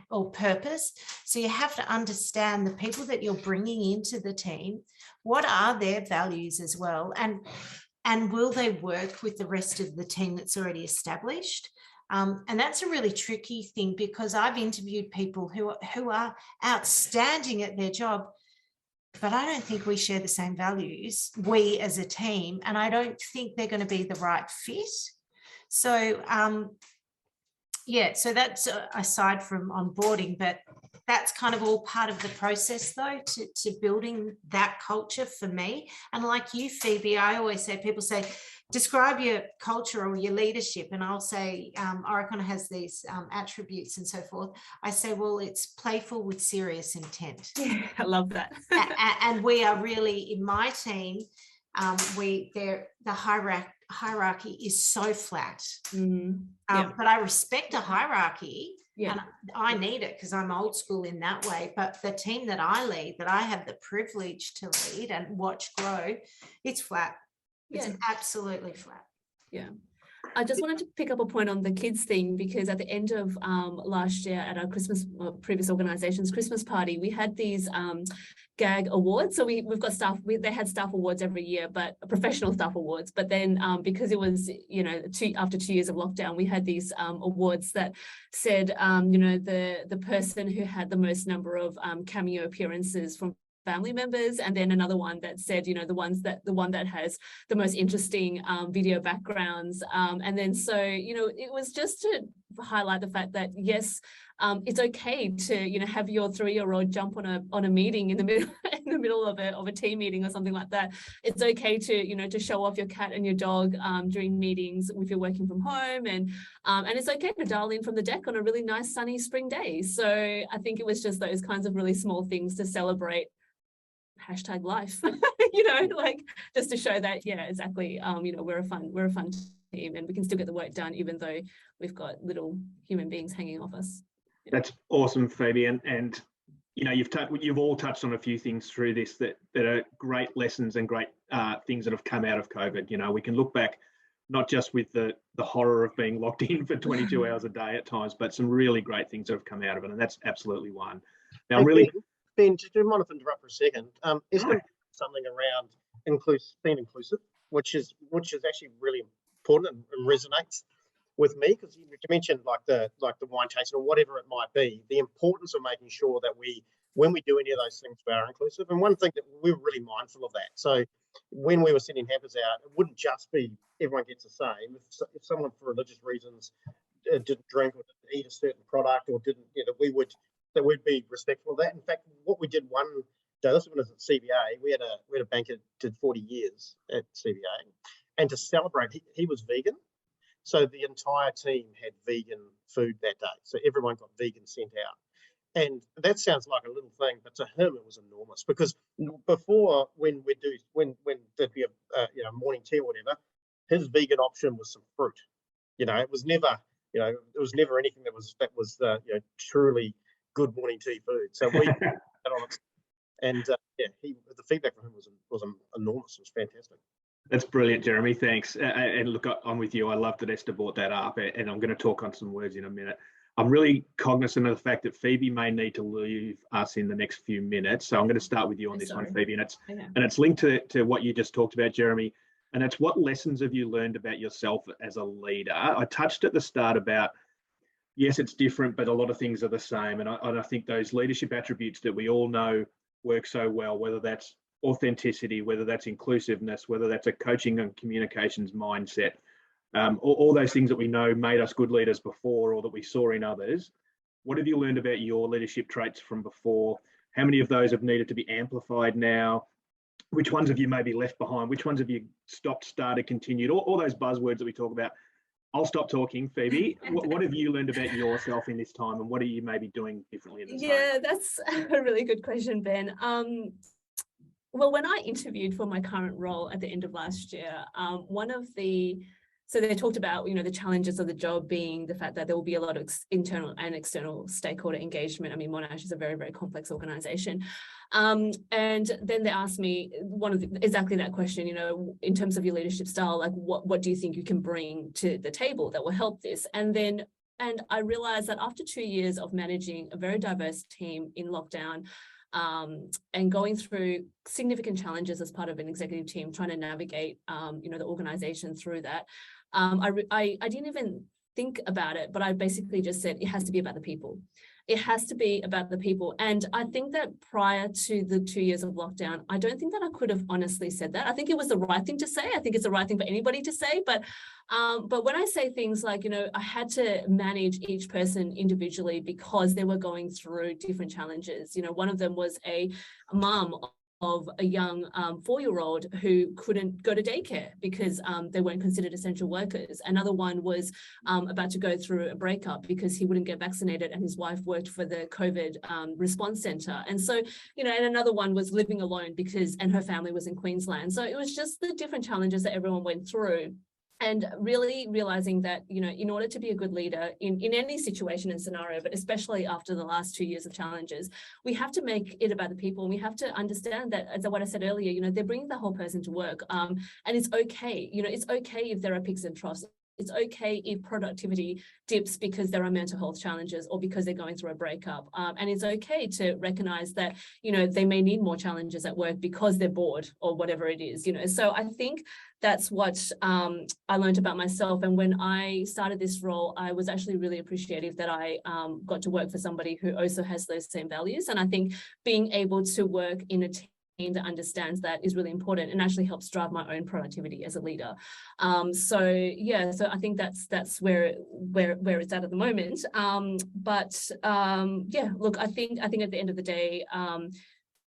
or purpose. So you have to understand the people that you're bringing into the team. What are their values as well? And will they work with the rest of the team that's already established? And that's a really tricky thing, because I've interviewed people who are outstanding at their job, but I don't think we share the same values, we as a team, and I don't think they're going to be the right fit. So, so that's aside from onboarding, but that's kind of all part of the process, though, to building that culture for me. And like you, Phoebe, I always say, people say, describe your culture or your leadership, and I'll say Oricon has these attributes and so forth. I say, well, it's playful with serious intent. Yeah, I love that. And we are really, in my team, the hierarchy is so flat. But I respect a hierarchy. Yeah. And I need it because I'm old school in that way. But the team that I lead, that I have the privilege to lead and watch grow, it's flat. It's absolutely flat. Yeah. I just wanted to pick up a point on the kids thing, because at the end of last year at our previous organization's Christmas party, we had these gag awards. So we've got staff, they had staff awards every year, but professional staff awards. But then because it was, after 2 years of lockdown, we had these awards that said, the person who had the most number of cameo appearances from family members, and then another one that said, the one that has the most interesting video backgrounds, and then so it was just to highlight the fact that yes, it's okay to have your 3-year-old jump on a meeting in the middle of a team meeting or something like that. It's okay to to show off your cat and your dog during meetings if you're working from home, and it's okay to dial in from the deck on a really nice sunny spring day. So I think it was just those kinds of really small things to celebrate #life, like just to show that, yeah, exactly. We're a fun team, and we can still get the work done even though we've got little human beings hanging off us. That's awesome, Phoebe, and you know, you've all touched on a few things through this that are great lessons and great things that have come out of COVID. You know, we can look back not just with the horror of being locked in for 22 hours a day at times, but some really great things that have come out of it, and that's absolutely one. Now, Hey, really, Ben, do you mind if I interrupt for a second? Esther, no. something around being inclusive, which is actually really important and resonates with me, because you mentioned like the wine tasting or whatever it might be, the importance of making sure that when we do any of those things, we are inclusive. And one thing that we were really mindful of that. So when we were sending hampers out, it wouldn't just be everyone gets the same. If someone for religious reasons didn't drink or didn't eat a certain product or didn't, you know, we'd be respectful of that. In fact, what we did one day, this was at CBA, we had a banker did 40 years at CBA, and to celebrate, he was vegan. So the entire team had vegan food that day. So everyone got vegan sent out. And that sounds like a little thing, but to him it was enormous, because before when there'd be a morning tea or whatever, his vegan option was some fruit. You know, it was never anything that was truly good morning tea food. So we had on it, and the feedback from him was enormous. It was fantastic. That's brilliant, Jeremy. Thanks. And look, I'm with you. I love that Esther brought that up, and I'm going to talk on some words in a minute. I'm really cognizant of the fact that Phoebe may need to leave us in the next few minutes. So I'm going to start with you on this one, Phoebe. And it's linked to what you just talked about, Jeremy. And it's what lessons have you learned about yourself as a leader? I touched at the start about, yes, it's different, but a lot of things are the same. And I think those leadership attributes that we all know work so well, whether that's authenticity, whether that's inclusiveness, whether that's a coaching and communications mindset, all those things that we know made us good leaders before or that we saw in others. What have you learned about your leadership traits from before? How many of those have needed to be amplified now? Which ones have you maybe left behind? Which ones have you stopped, started, continued? All those buzzwords that we talk about. I'll stop talking, Phoebe. What have you learned about yourself in this time, and what are you maybe doing differently in this time? Yeah, that's a really good question, Ben. Well, when I interviewed for my current role at the end of last year, so they talked about, you know, the challenges of the job being the fact that there will be a lot of internal and external stakeholder engagement. I mean, Monash is a very, very complex organization. And then they asked me exactly that question, you know, in terms of your leadership style, like what do you think you can bring to the table that will help this? And I realized that after 2 years of managing a very diverse team in lockdown, and going through significant challenges as part of an executive team, trying to navigate, the organization through that. I didn't even think about it, but I basically just said, it has to be about the people. It has to be about the people. And I think that prior to the 2 years of lockdown, I don't think that I could have honestly said that. I think it was the right thing to say. I think it's the right thing for anybody to say. But when I say things like, you know, I had to manage each person individually because they were going through different challenges. You know, one of them was a mom of a young 4-year-old who couldn't go to daycare because they weren't considered essential workers. Another one was about to go through a breakup because he wouldn't get vaccinated and his wife worked for the COVID response center. And so, you know, and another one was living alone and her family was in Queensland. So it was just the different challenges that everyone went through. And really realizing that, you know, in order to be a good leader in any situation and scenario, but especially after the last 2 years of challenges, we have to make it about the people. We have to understand that, as what I said earlier, you know, they're bringing the whole person to work. And it's okay, you know, it's okay if there are peaks and troughs. It's okay if productivity dips because there are mental health challenges or because they're going through a breakup. And it's okay to recognize that, you know, they may need more challenges at work because they're bored or whatever it is, you know. So I think that's what I learned about myself. And when I started this role, I was actually really appreciative that I got to work for somebody who also has those same values. And I think being able to work in a team that understands that is really important and actually helps drive my own productivity as a leader. So I think that's where it's at the moment. Look, I think at the end of the day,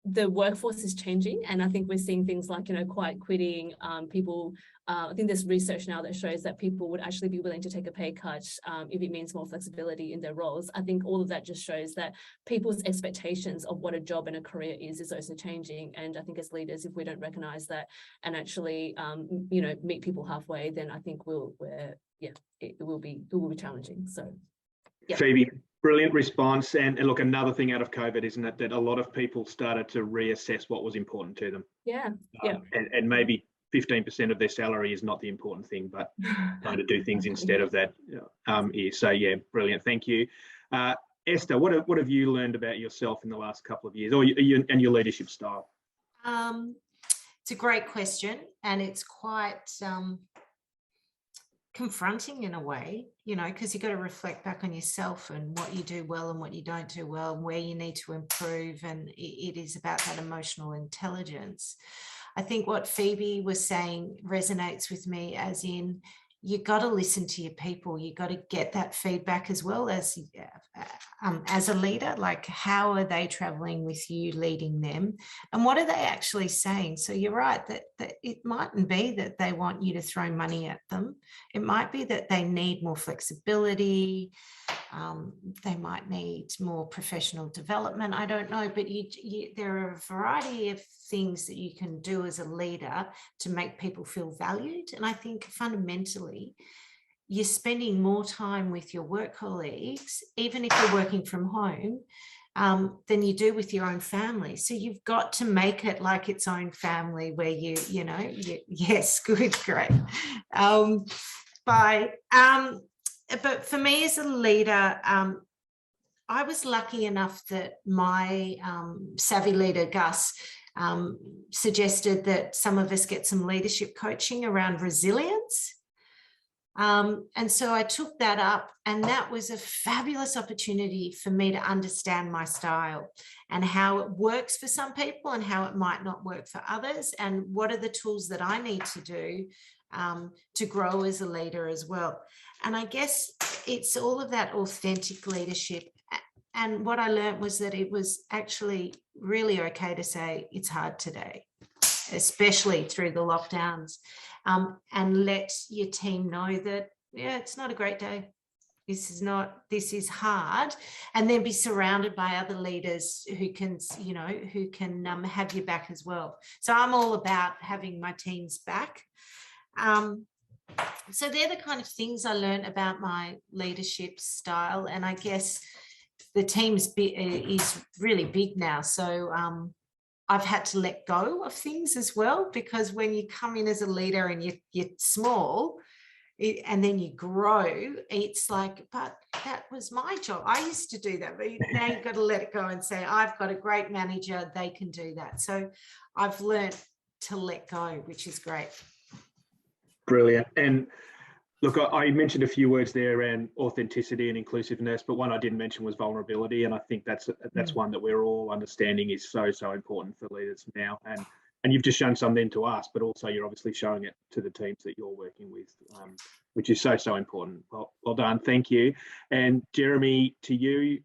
the workforce is changing, and I think we're seeing things like, quiet quitting, people. I think there's research now that shows that people would actually be willing to take a pay cut if it means more flexibility in their roles. I think all of that just shows that people's expectations of what a job and a career is also changing. And I think as leaders, if we don't recognize that and actually, meet people halfway, then I think it will be challenging. So, yeah. Phoebe, brilliant response. And look, another thing out of COVID, isn't it, that a lot of people started to reassess what was important to them. Yeah. And maybe 15% of their salary is not the important thing, but trying to do things instead of that is. So yeah, brilliant. Thank you. Esther, what have you learned about yourself in the last couple of years, and your leadership style? It's a great question, and it's quite confronting in a way, because you've got to reflect back on yourself and what you do well and what you don't do well and where you need to improve. And it is about that emotional intelligence. I think what Phoebe was saying resonates with me, as in, you got to listen to your people. You got to get that feedback as well as a leader, like how are they traveling with you, leading them, and what are they actually saying? So you're right that it mightn't be that they want you to throw money at them. It might be that they need more flexibility. They might need more professional development. I don't know, but there are a variety of things that you can do as a leader to make people feel valued. And I think fundamentally, you're spending more time with your work colleagues, even if you're working from home, than you do with your own family. So you've got to make it like its own family, where yes, good, great. But for me as a leader, I was lucky enough that my savvy leader, Gus, suggested that some of us get some leadership coaching around resilience. And so I took that up, and that was a fabulous opportunity for me to understand my style and how it works for some people and how it might not work for others, and what are the tools that I need to do to grow as a leader as well. And I guess it's all of that authentic leadership. And what I learned was that it was actually really okay to say it's hard today, especially through the lockdowns, and let your team know that, yeah, it's not a great day. This is hard. And then be surrounded by other leaders who can have your back as well. So I'm all about having my team's back. So they're the kind of things I learned about my leadership style. And I guess the team is really big now. So I've had to let go of things as well, because when you come in as a leader and you're small and then you grow, it's like, but that was my job. I used to do that. But now you've got to let it go and say, I've got a great manager. They can do that. So I've learned to let go, which is great. Brilliant. And look, I mentioned a few words there around authenticity and inclusiveness, but one I didn't mention was vulnerability. And I think that's one that we're all understanding is so important for leaders now. And you've just shown some then to us, but also you're obviously showing it to the teams that you're working with, which is so important. Well done. Thank you. And Jeremy, to you,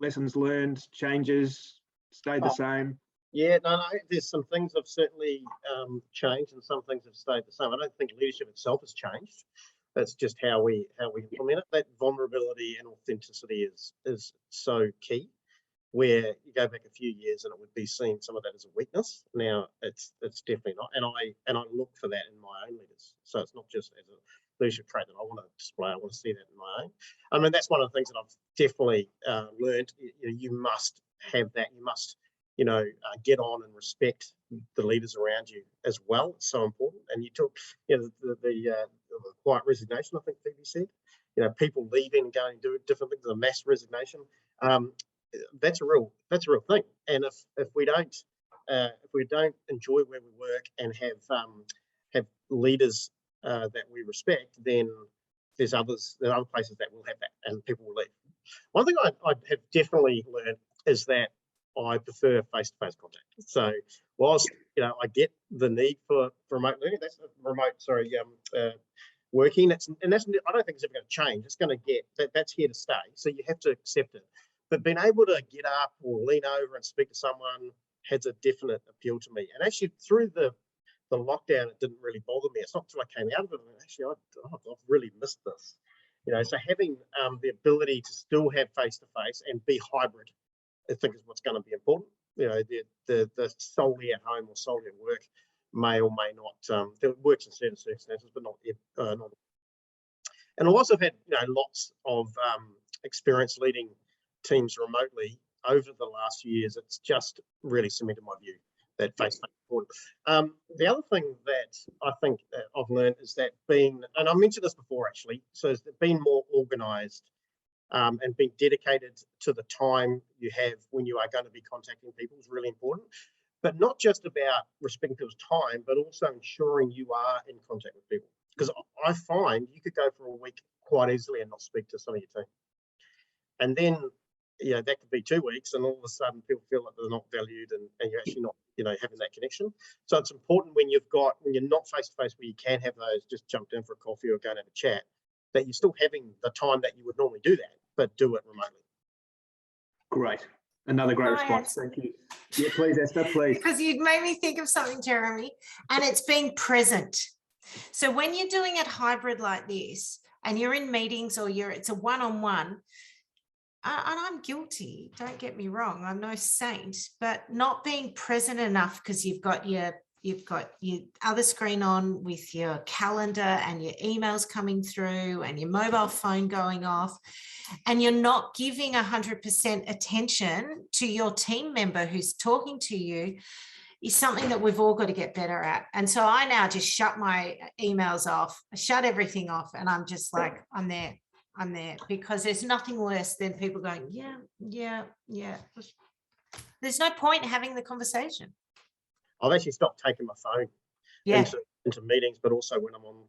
lessons learned, changes, stayed the same? Yeah, no, there's some things have certainly changed and some things have stayed the same. I don't think leadership itself has changed. That's just how we implement it. That vulnerability and authenticity is so key. Where you go back a few years and it would be seen some of that as a weakness. Now it's definitely not. And I look for that in my own leaders. So it's not just as a leadership trait that I want to display. I want to see that in my own. I mean, that's one of the things that I've definitely learned. You must have that. You must get on and respect the leaders around you as well. It's so important. And you took the quiet resignation, I think Phoebe said. People leaving and going and doing different things, a mass resignation. That's a real thing. And if we don't enjoy where we work and have leaders that we respect, then there are other places that will have that, and people will leave. One thing I have definitely learned is that I prefer face-to-face contact. So whilst I get the need for remote learning, working. That's I don't think it's ever going to change. It's going to get that's here to stay. So you have to accept it. But being able to get up or lean over and speak to someone has a definite appeal to me. And actually through the lockdown, it didn't really bother me. It's not until I came out of it, and actually I've really missed this. So having the ability to still have face-to-face and be hybrid, I think is what's going to be important. The solely at home or solely at work may or may not, it works in certain circumstances, but not. And I've also had lots of experience leading teams remotely over the last few years. It's just really cemented my view that face-to-face is important. The other thing that I think I've learned is that being, and I mentioned this before actually, so is that being more organised and being dedicated to the time you have when you are going to be contacting people is really important. But not just about respecting people's time, but also ensuring you are in contact with people. Because I find you could go for a week quite easily and not speak to some of your team. And then, that could be 2 weeks, and all of a sudden people feel like they're not valued and you're actually not, having that connection. So it's important when you're not face-to-face where you can have those, just jump down for a coffee or go and have a chat, that you're still having the time that you would normally do that, but do it remotely. Great. Another great response. Thank you. Yeah, please, Esther, please. Because you've made me think of something, Jeremy, and it's being present. So when you're doing it hybrid like this, and you're in meetings or it's a one-on-one, and I'm guilty, don't get me wrong, I'm no saint, but not being present enough because you've got your other screen on with your calendar and your emails coming through and your mobile phone going off, and you're not giving 100% attention to your team member who's talking to you, is something that we've all got to get better at. And so I now just shut my emails off, I shut everything off, and I'm just like, I'm there, because there's nothing worse than people going, yeah. There's no point in having the conversation. I've actually stopped taking my phone into meetings, but also when I'm on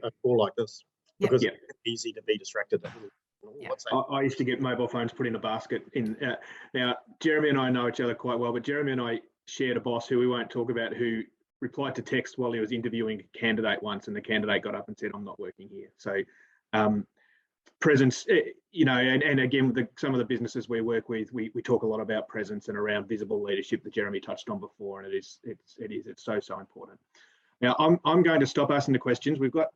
a call like this, because it's easy to be distracted. I used to get mobile phones put in a basket. Now, Jeremy and I know each other quite well, but Jeremy and I shared a boss who we won't talk about, who replied to text while he was interviewing a candidate once, and the candidate got up and said, "I'm not working here." So presence, and again, with some of the businesses we work with, we talk a lot about presence and around visible leadership that Jeremy touched on before, and it's so important. Now, I'm going to stop asking the questions. We've got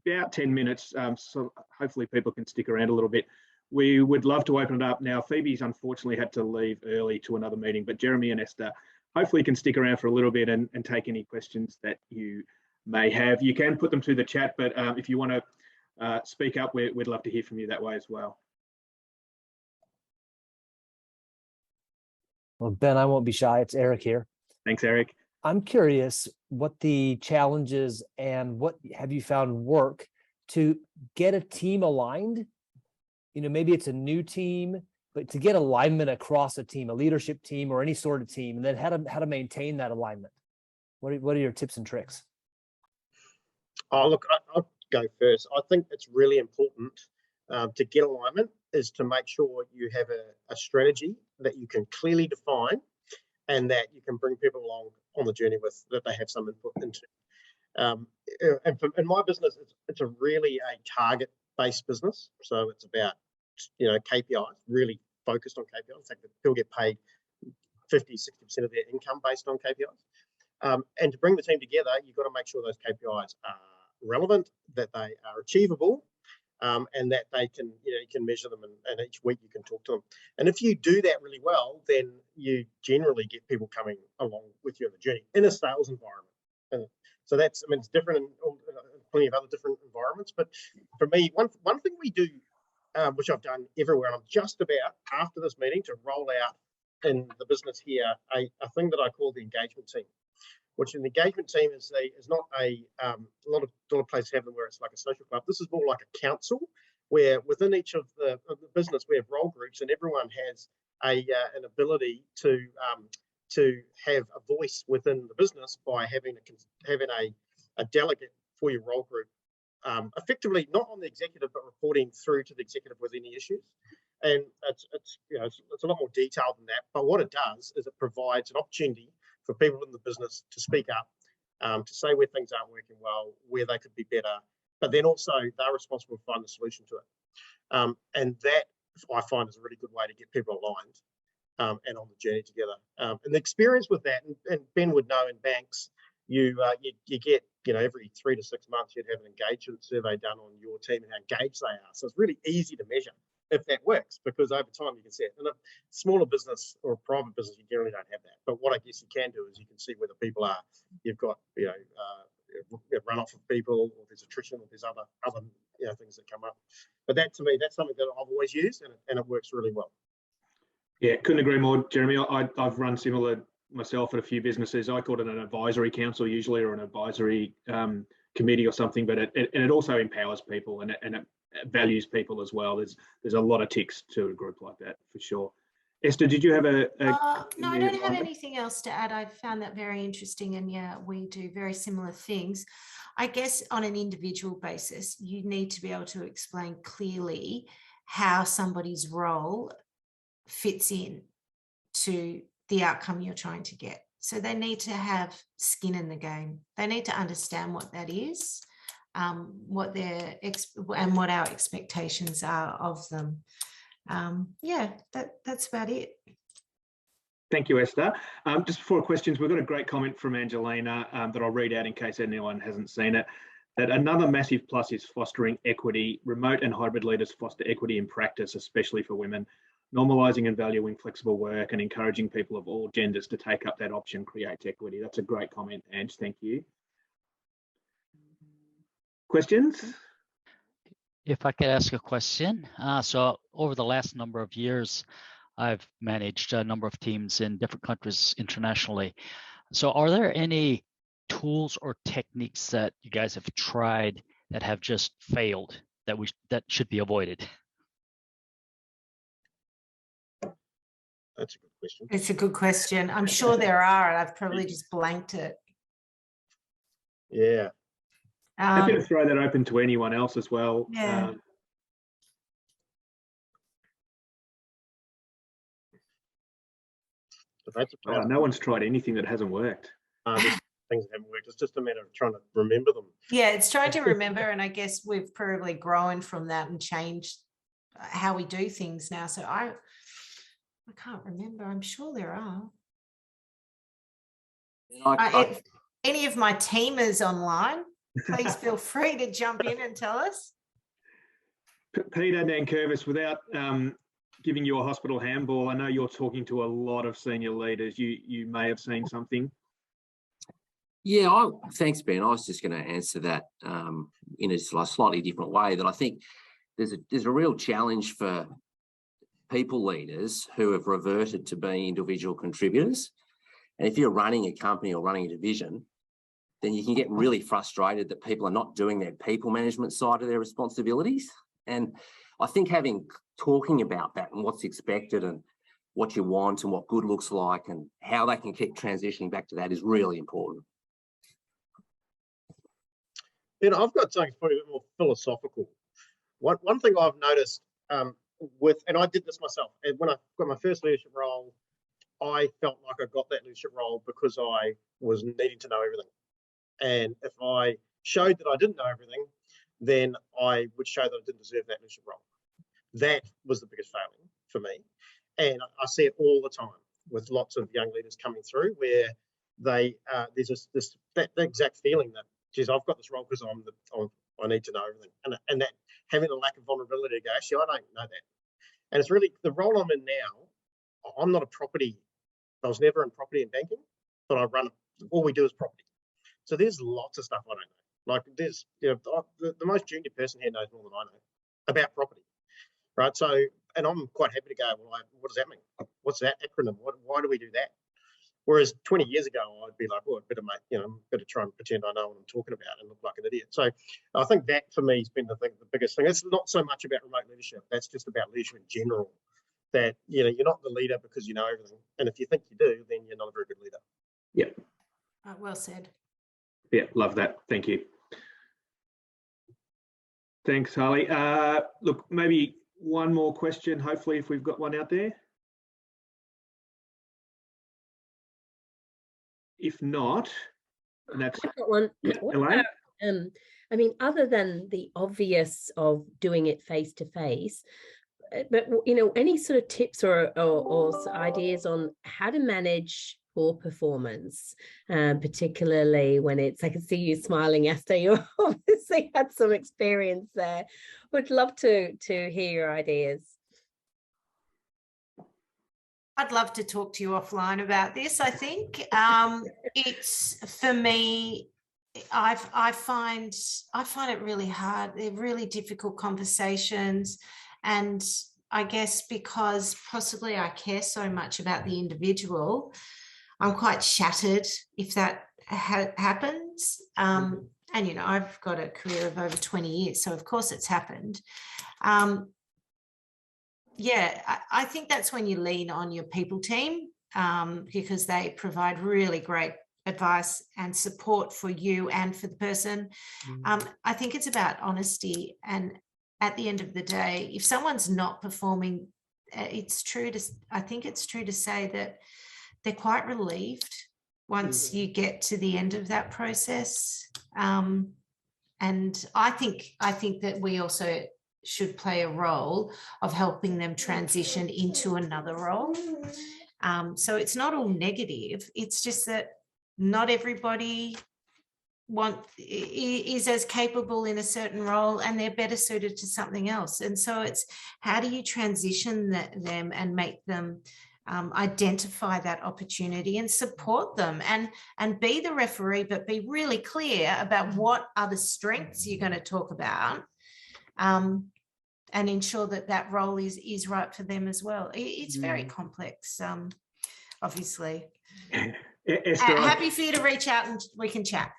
about 10 minutes, so hopefully people can stick around a little bit. We would love to open it up now. Phoebe's unfortunately had to leave early to another meeting, but Jeremy and Esther hopefully can stick around for a little bit and take any questions that you may have. You can put them through the chat, but if you want to speak up, we'd love to hear from you that way as well. Well, Ben, I won't be shy. It's Eric here. Thanks, Eric. I'm curious what the challenges and what have you found work to get a team aligned? Maybe it's a new team, but to get alignment across a team, a leadership team or any sort of team, and then how to maintain that alignment. What are your tips and tricks? Oh, look, I'll go first. I think it's really important to get alignment is to make sure you have a strategy that you can clearly define and that you can bring people along on the journey with, that they have some input into. In my business, it's a really a target-based business. So it's about, KPIs, really focused on KPIs. In fact, people get paid 50, 60% of their income based on KPIs. And to bring the team together, you've got to make sure those KPIs are relevant, that they are achievable, and that they can, you can measure them, and each week you can talk to them. And if you do that really well, then you generally get people coming along with you on the journey in a sales environment. And so that's, it's different in plenty of other different environments. But for me, one thing we do, which I've done everywhere, and I'm just about after this meeting to roll out in the business here a thing that I call the engagement team. Which an engagement team is not a lot of places have them where it's like a social club. This is more like a council, where within each of the business we have role groups, and everyone has an ability to have a voice within the business by having a delegate for your role group, effectively not on the executive but reporting through to the executive with any issues. And it's a lot more detailed than that. But what it does is it provides an opportunity for people in the business to speak up, to say where things aren't working well, where they could be better, but then also they're responsible for finding a solution to it. And that I find is a really good way to get people aligned. and on the journey together. And the experience with that, and Ben would know in banks, you get, every 3 to 6 months you'd have an engagement survey done on your team and how engaged they are. So it's really easy to measure if that works, because over time you can see it. In a smaller business or a private business, you generally don't have that. But what I guess you can do is you can see whether people are, you've got, runoff of people, or there's attrition, or there's other things that come up. But that, to me, that's something that I've always used, and it works really well. Yeah, couldn't agree more, Jeremy. I've run similar myself at a few businesses. I call it an advisory council usually, or an advisory committee or something, but it also empowers people, and it values people as well. There's a lot of ticks to a group like that, for sure. Esther, did you have no, I don't have anything else to add. I found that very interesting, and yeah, we do very similar things. I guess on an individual basis, you need to be able to explain clearly how somebody's role fits in to the outcome you're trying to get. So they need to have skin in the game. They need to understand what that is, what our expectations are of them. That's about it. Thank you, Esther. Just before questions, we've got a great comment from Angelina that I'll read out in case anyone hasn't seen it. That another massive plus is fostering equity. Remote and hybrid leaders foster equity in practice, especially for women. Normalising and valuing flexible work and encouraging people of all genders to take up that option creates equity. That's a great comment, Ange. Thank you. Questions? If I could ask a question. So over the last number of years, I've managed a number of teams in different countries internationally. So are there any tools or techniques that you guys have tried that have just failed that should be avoided? That's a good question. It's a good question. I'm sure there are, and I've probably just blanked it. Yeah. Happy to throw that open to anyone else as well. Yeah. Wow, no one's tried anything that hasn't worked. Things that haven't worked. It's just a matter of trying to remember them. Yeah, it's trying to remember, and I guess we've probably grown from that and changed how we do things now. So I can't remember. I'm sure there are. If any of my teamers online, please feel free to jump in and tell us. Peter Nankervis, without giving you a hospital handball, I know you're talking to a lot of senior leaders. You may have seen something. Yeah, thanks, Ben. I was just going to answer that in a slightly different way. That I think there's a real challenge for people leaders who have reverted to being individual contributors. And if you're running a company or running a division, then you can get really frustrated that people are not doing their people management side of their responsibilities. And I think talking about that and what's expected and what you want and what good looks like and how they can keep transitioning back to that is really important. I've got something probably a bit more philosophical. One thing I've noticed and I did this myself, and when I got my first leadership role, I felt like I got that leadership role because I was needing to know everything. And if I showed that I didn't know everything, then I would show that I didn't deserve that leadership role. That was the biggest failing for me. And I see it all the time with lots of young leaders coming through where there's that exact feeling that, geez, I've got this role because I need to know everything. And that having a lack of vulnerability to go, actually, I don't know that. And it's really the role I'm in now. I'm not a property. I was never in property and banking, but I run, all we do is property. So there's lots of stuff I don't know. Like there's, the most junior person here knows more than I know about property, right? So, and I'm quite happy to go, well, what does that mean? What's that acronym? Why do we do that? Whereas 20 years ago, I'd be like, well, better try and pretend I know what I'm talking about and look like an idiot. So I think that for me has been the biggest thing. It's not so much about remote leadership. That's just about leadership in general. That, you're not the leader because you know everything. And if you think you do, then you're not a very good leader. Yeah. Well said. Yeah, love that. Thank you. Thanks, Harley. Look, maybe one more question, hopefully, if we've got one out there. If not, and that's I've got one. I mean, other than the obvious of doing it face to face, but you know, any sort of tips or ideas on how to manage poor performance, particularly when it's, I can see you smiling, Esther, you obviously had some experience there. Would love to hear your ideas. I'd love to talk to you offline about this. I think it's, for me, I find it really hard. They're really difficult conversations, and I guess because possibly I care so much about the individual, I'm quite shattered if that happens. And you know, I've got a career of over 20 years, so of course it's happened. Yeah, I think that's when you lean on your people team, because they provide really great advice and support for you and for the person. I think it's about honesty, and at the end of the day, if someone's not performing, it's true to, I think it's true to say that they're quite relieved once you get to the end of that process. And I think that we also should play a role of helping them transition into another role. So it's not all negative. It's just that not everybody is as capable in a certain role, and they're better suited to something else. And so it's, how do you transition them and make them identify that opportunity and support them, and be the referee, but be really clear about what are the strengths you're going to talk about, and ensure that that role is right for them as well. It's very complex, obviously. Esther, happy for you to reach out and we can chat.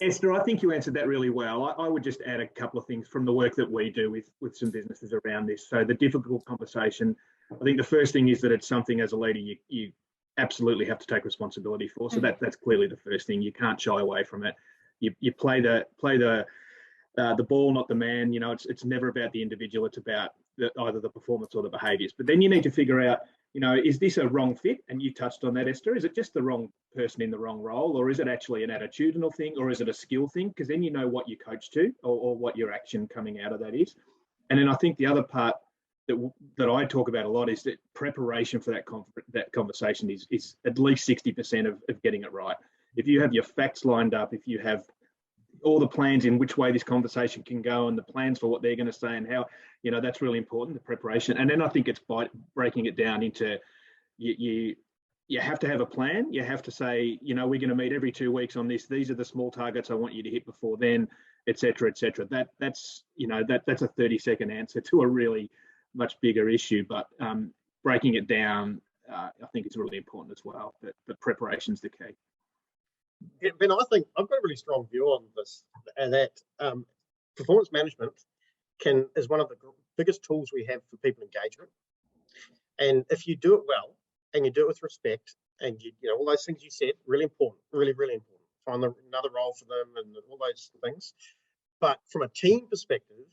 Esther, I think you answered that really well. I would just add a couple of things from the work that we do with some businesses around this. So the difficult conversation, I think the first thing is that it's something as a leader you absolutely have to take responsibility for. So that's clearly the first thing. You can't shy away from it. You play the ball, not the man. You know, it's never about the individual. It's about either the performance or the behaviours. But then you need to figure out, you know, is this a wrong fit? And you touched on that, Esther. Is it just the wrong person in the wrong role, or is it actually an attitudinal thing, or is it a skill thing? Because then you know what you coach to, or what your action coming out of that is. And then I think the other part that I talk about a lot is that preparation for that conversation is at least 60% of getting it right. If you have your facts lined up, if you have all the plans in which way this conversation can go, and the plans for what they're going to say and how, you know, that's really important, the preparation. And then I think it's by breaking it down into, you have to have a plan. You have to say, you know, we're going to meet every 2 weeks on this. These are the small targets I want you to hit before then, et cetera, et cetera. That's, you know, that's a 30-second answer to a really much bigger issue, but breaking it down, I think is really important as well. But preparation's the key. Yeah, Ben, I think I've got a really strong view on this, and that performance management is one of the biggest tools we have for people engagement. And if you do it well, and you do it with respect, and you know, all those things you said, really important, really, really important. Find another role for them and all those things. But from a team perspective,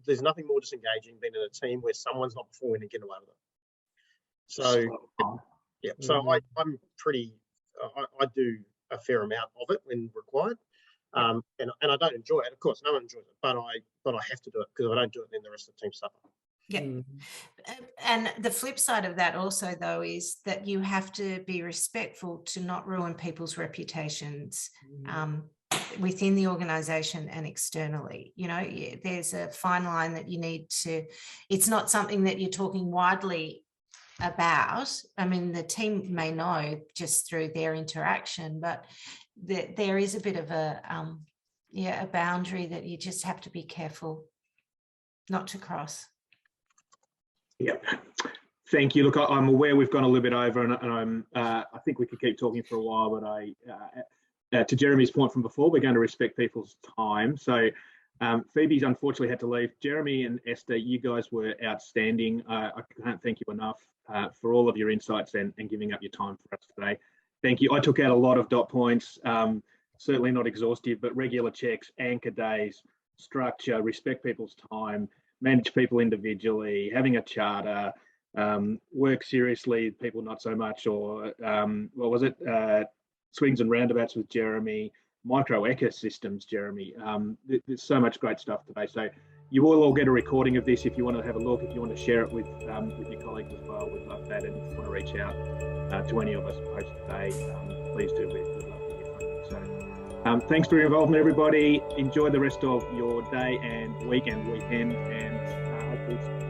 there's nothing more disengaging than in a team where someone's not performing and getting away with it. So yeah, so I'm pretty, I do a fair amount of it when required, and I don't enjoy it. Of course, no one enjoys it, but I have to do it, because if I don't do it, then the rest of the team suffer. Yeah. And the flip side of that also, though, is that you have to be respectful to not ruin people's reputations within the organisation and externally. You know, there's a fine line that you need to, it's not something that you're talking widely about. I mean, the team may know just through their interaction, but there is a bit of a boundary that you just have to be careful not to cross. Yep. Thank you. Look, I'm aware we've gone a little bit over, and I think we could keep talking for a while, but to Jeremy's point from before, we're going to respect people's time. So Phoebe's unfortunately had to leave. Jeremy and Esther, you guys were outstanding. I can't thank you enough for all of your insights and giving up your time for us today. Thank you. I took out a lot of dot points, certainly not exhaustive, but regular checks, anchor days, structure, respect people's time, manage people individually, having a charter, work seriously, people not so much, or what was it? Swings and roundabouts with Jeremy, micro ecosystems, Jeremy. There's so much great stuff today. So You will all get a recording of this if you want to have a look, if you want to share it with your colleagues as well. We'd love that. And if you want to reach out to any of us post today, please do. We'd love to hear from you. So thanks for your involvement, everybody. Enjoy the rest of your day and week and weekend, and hopefully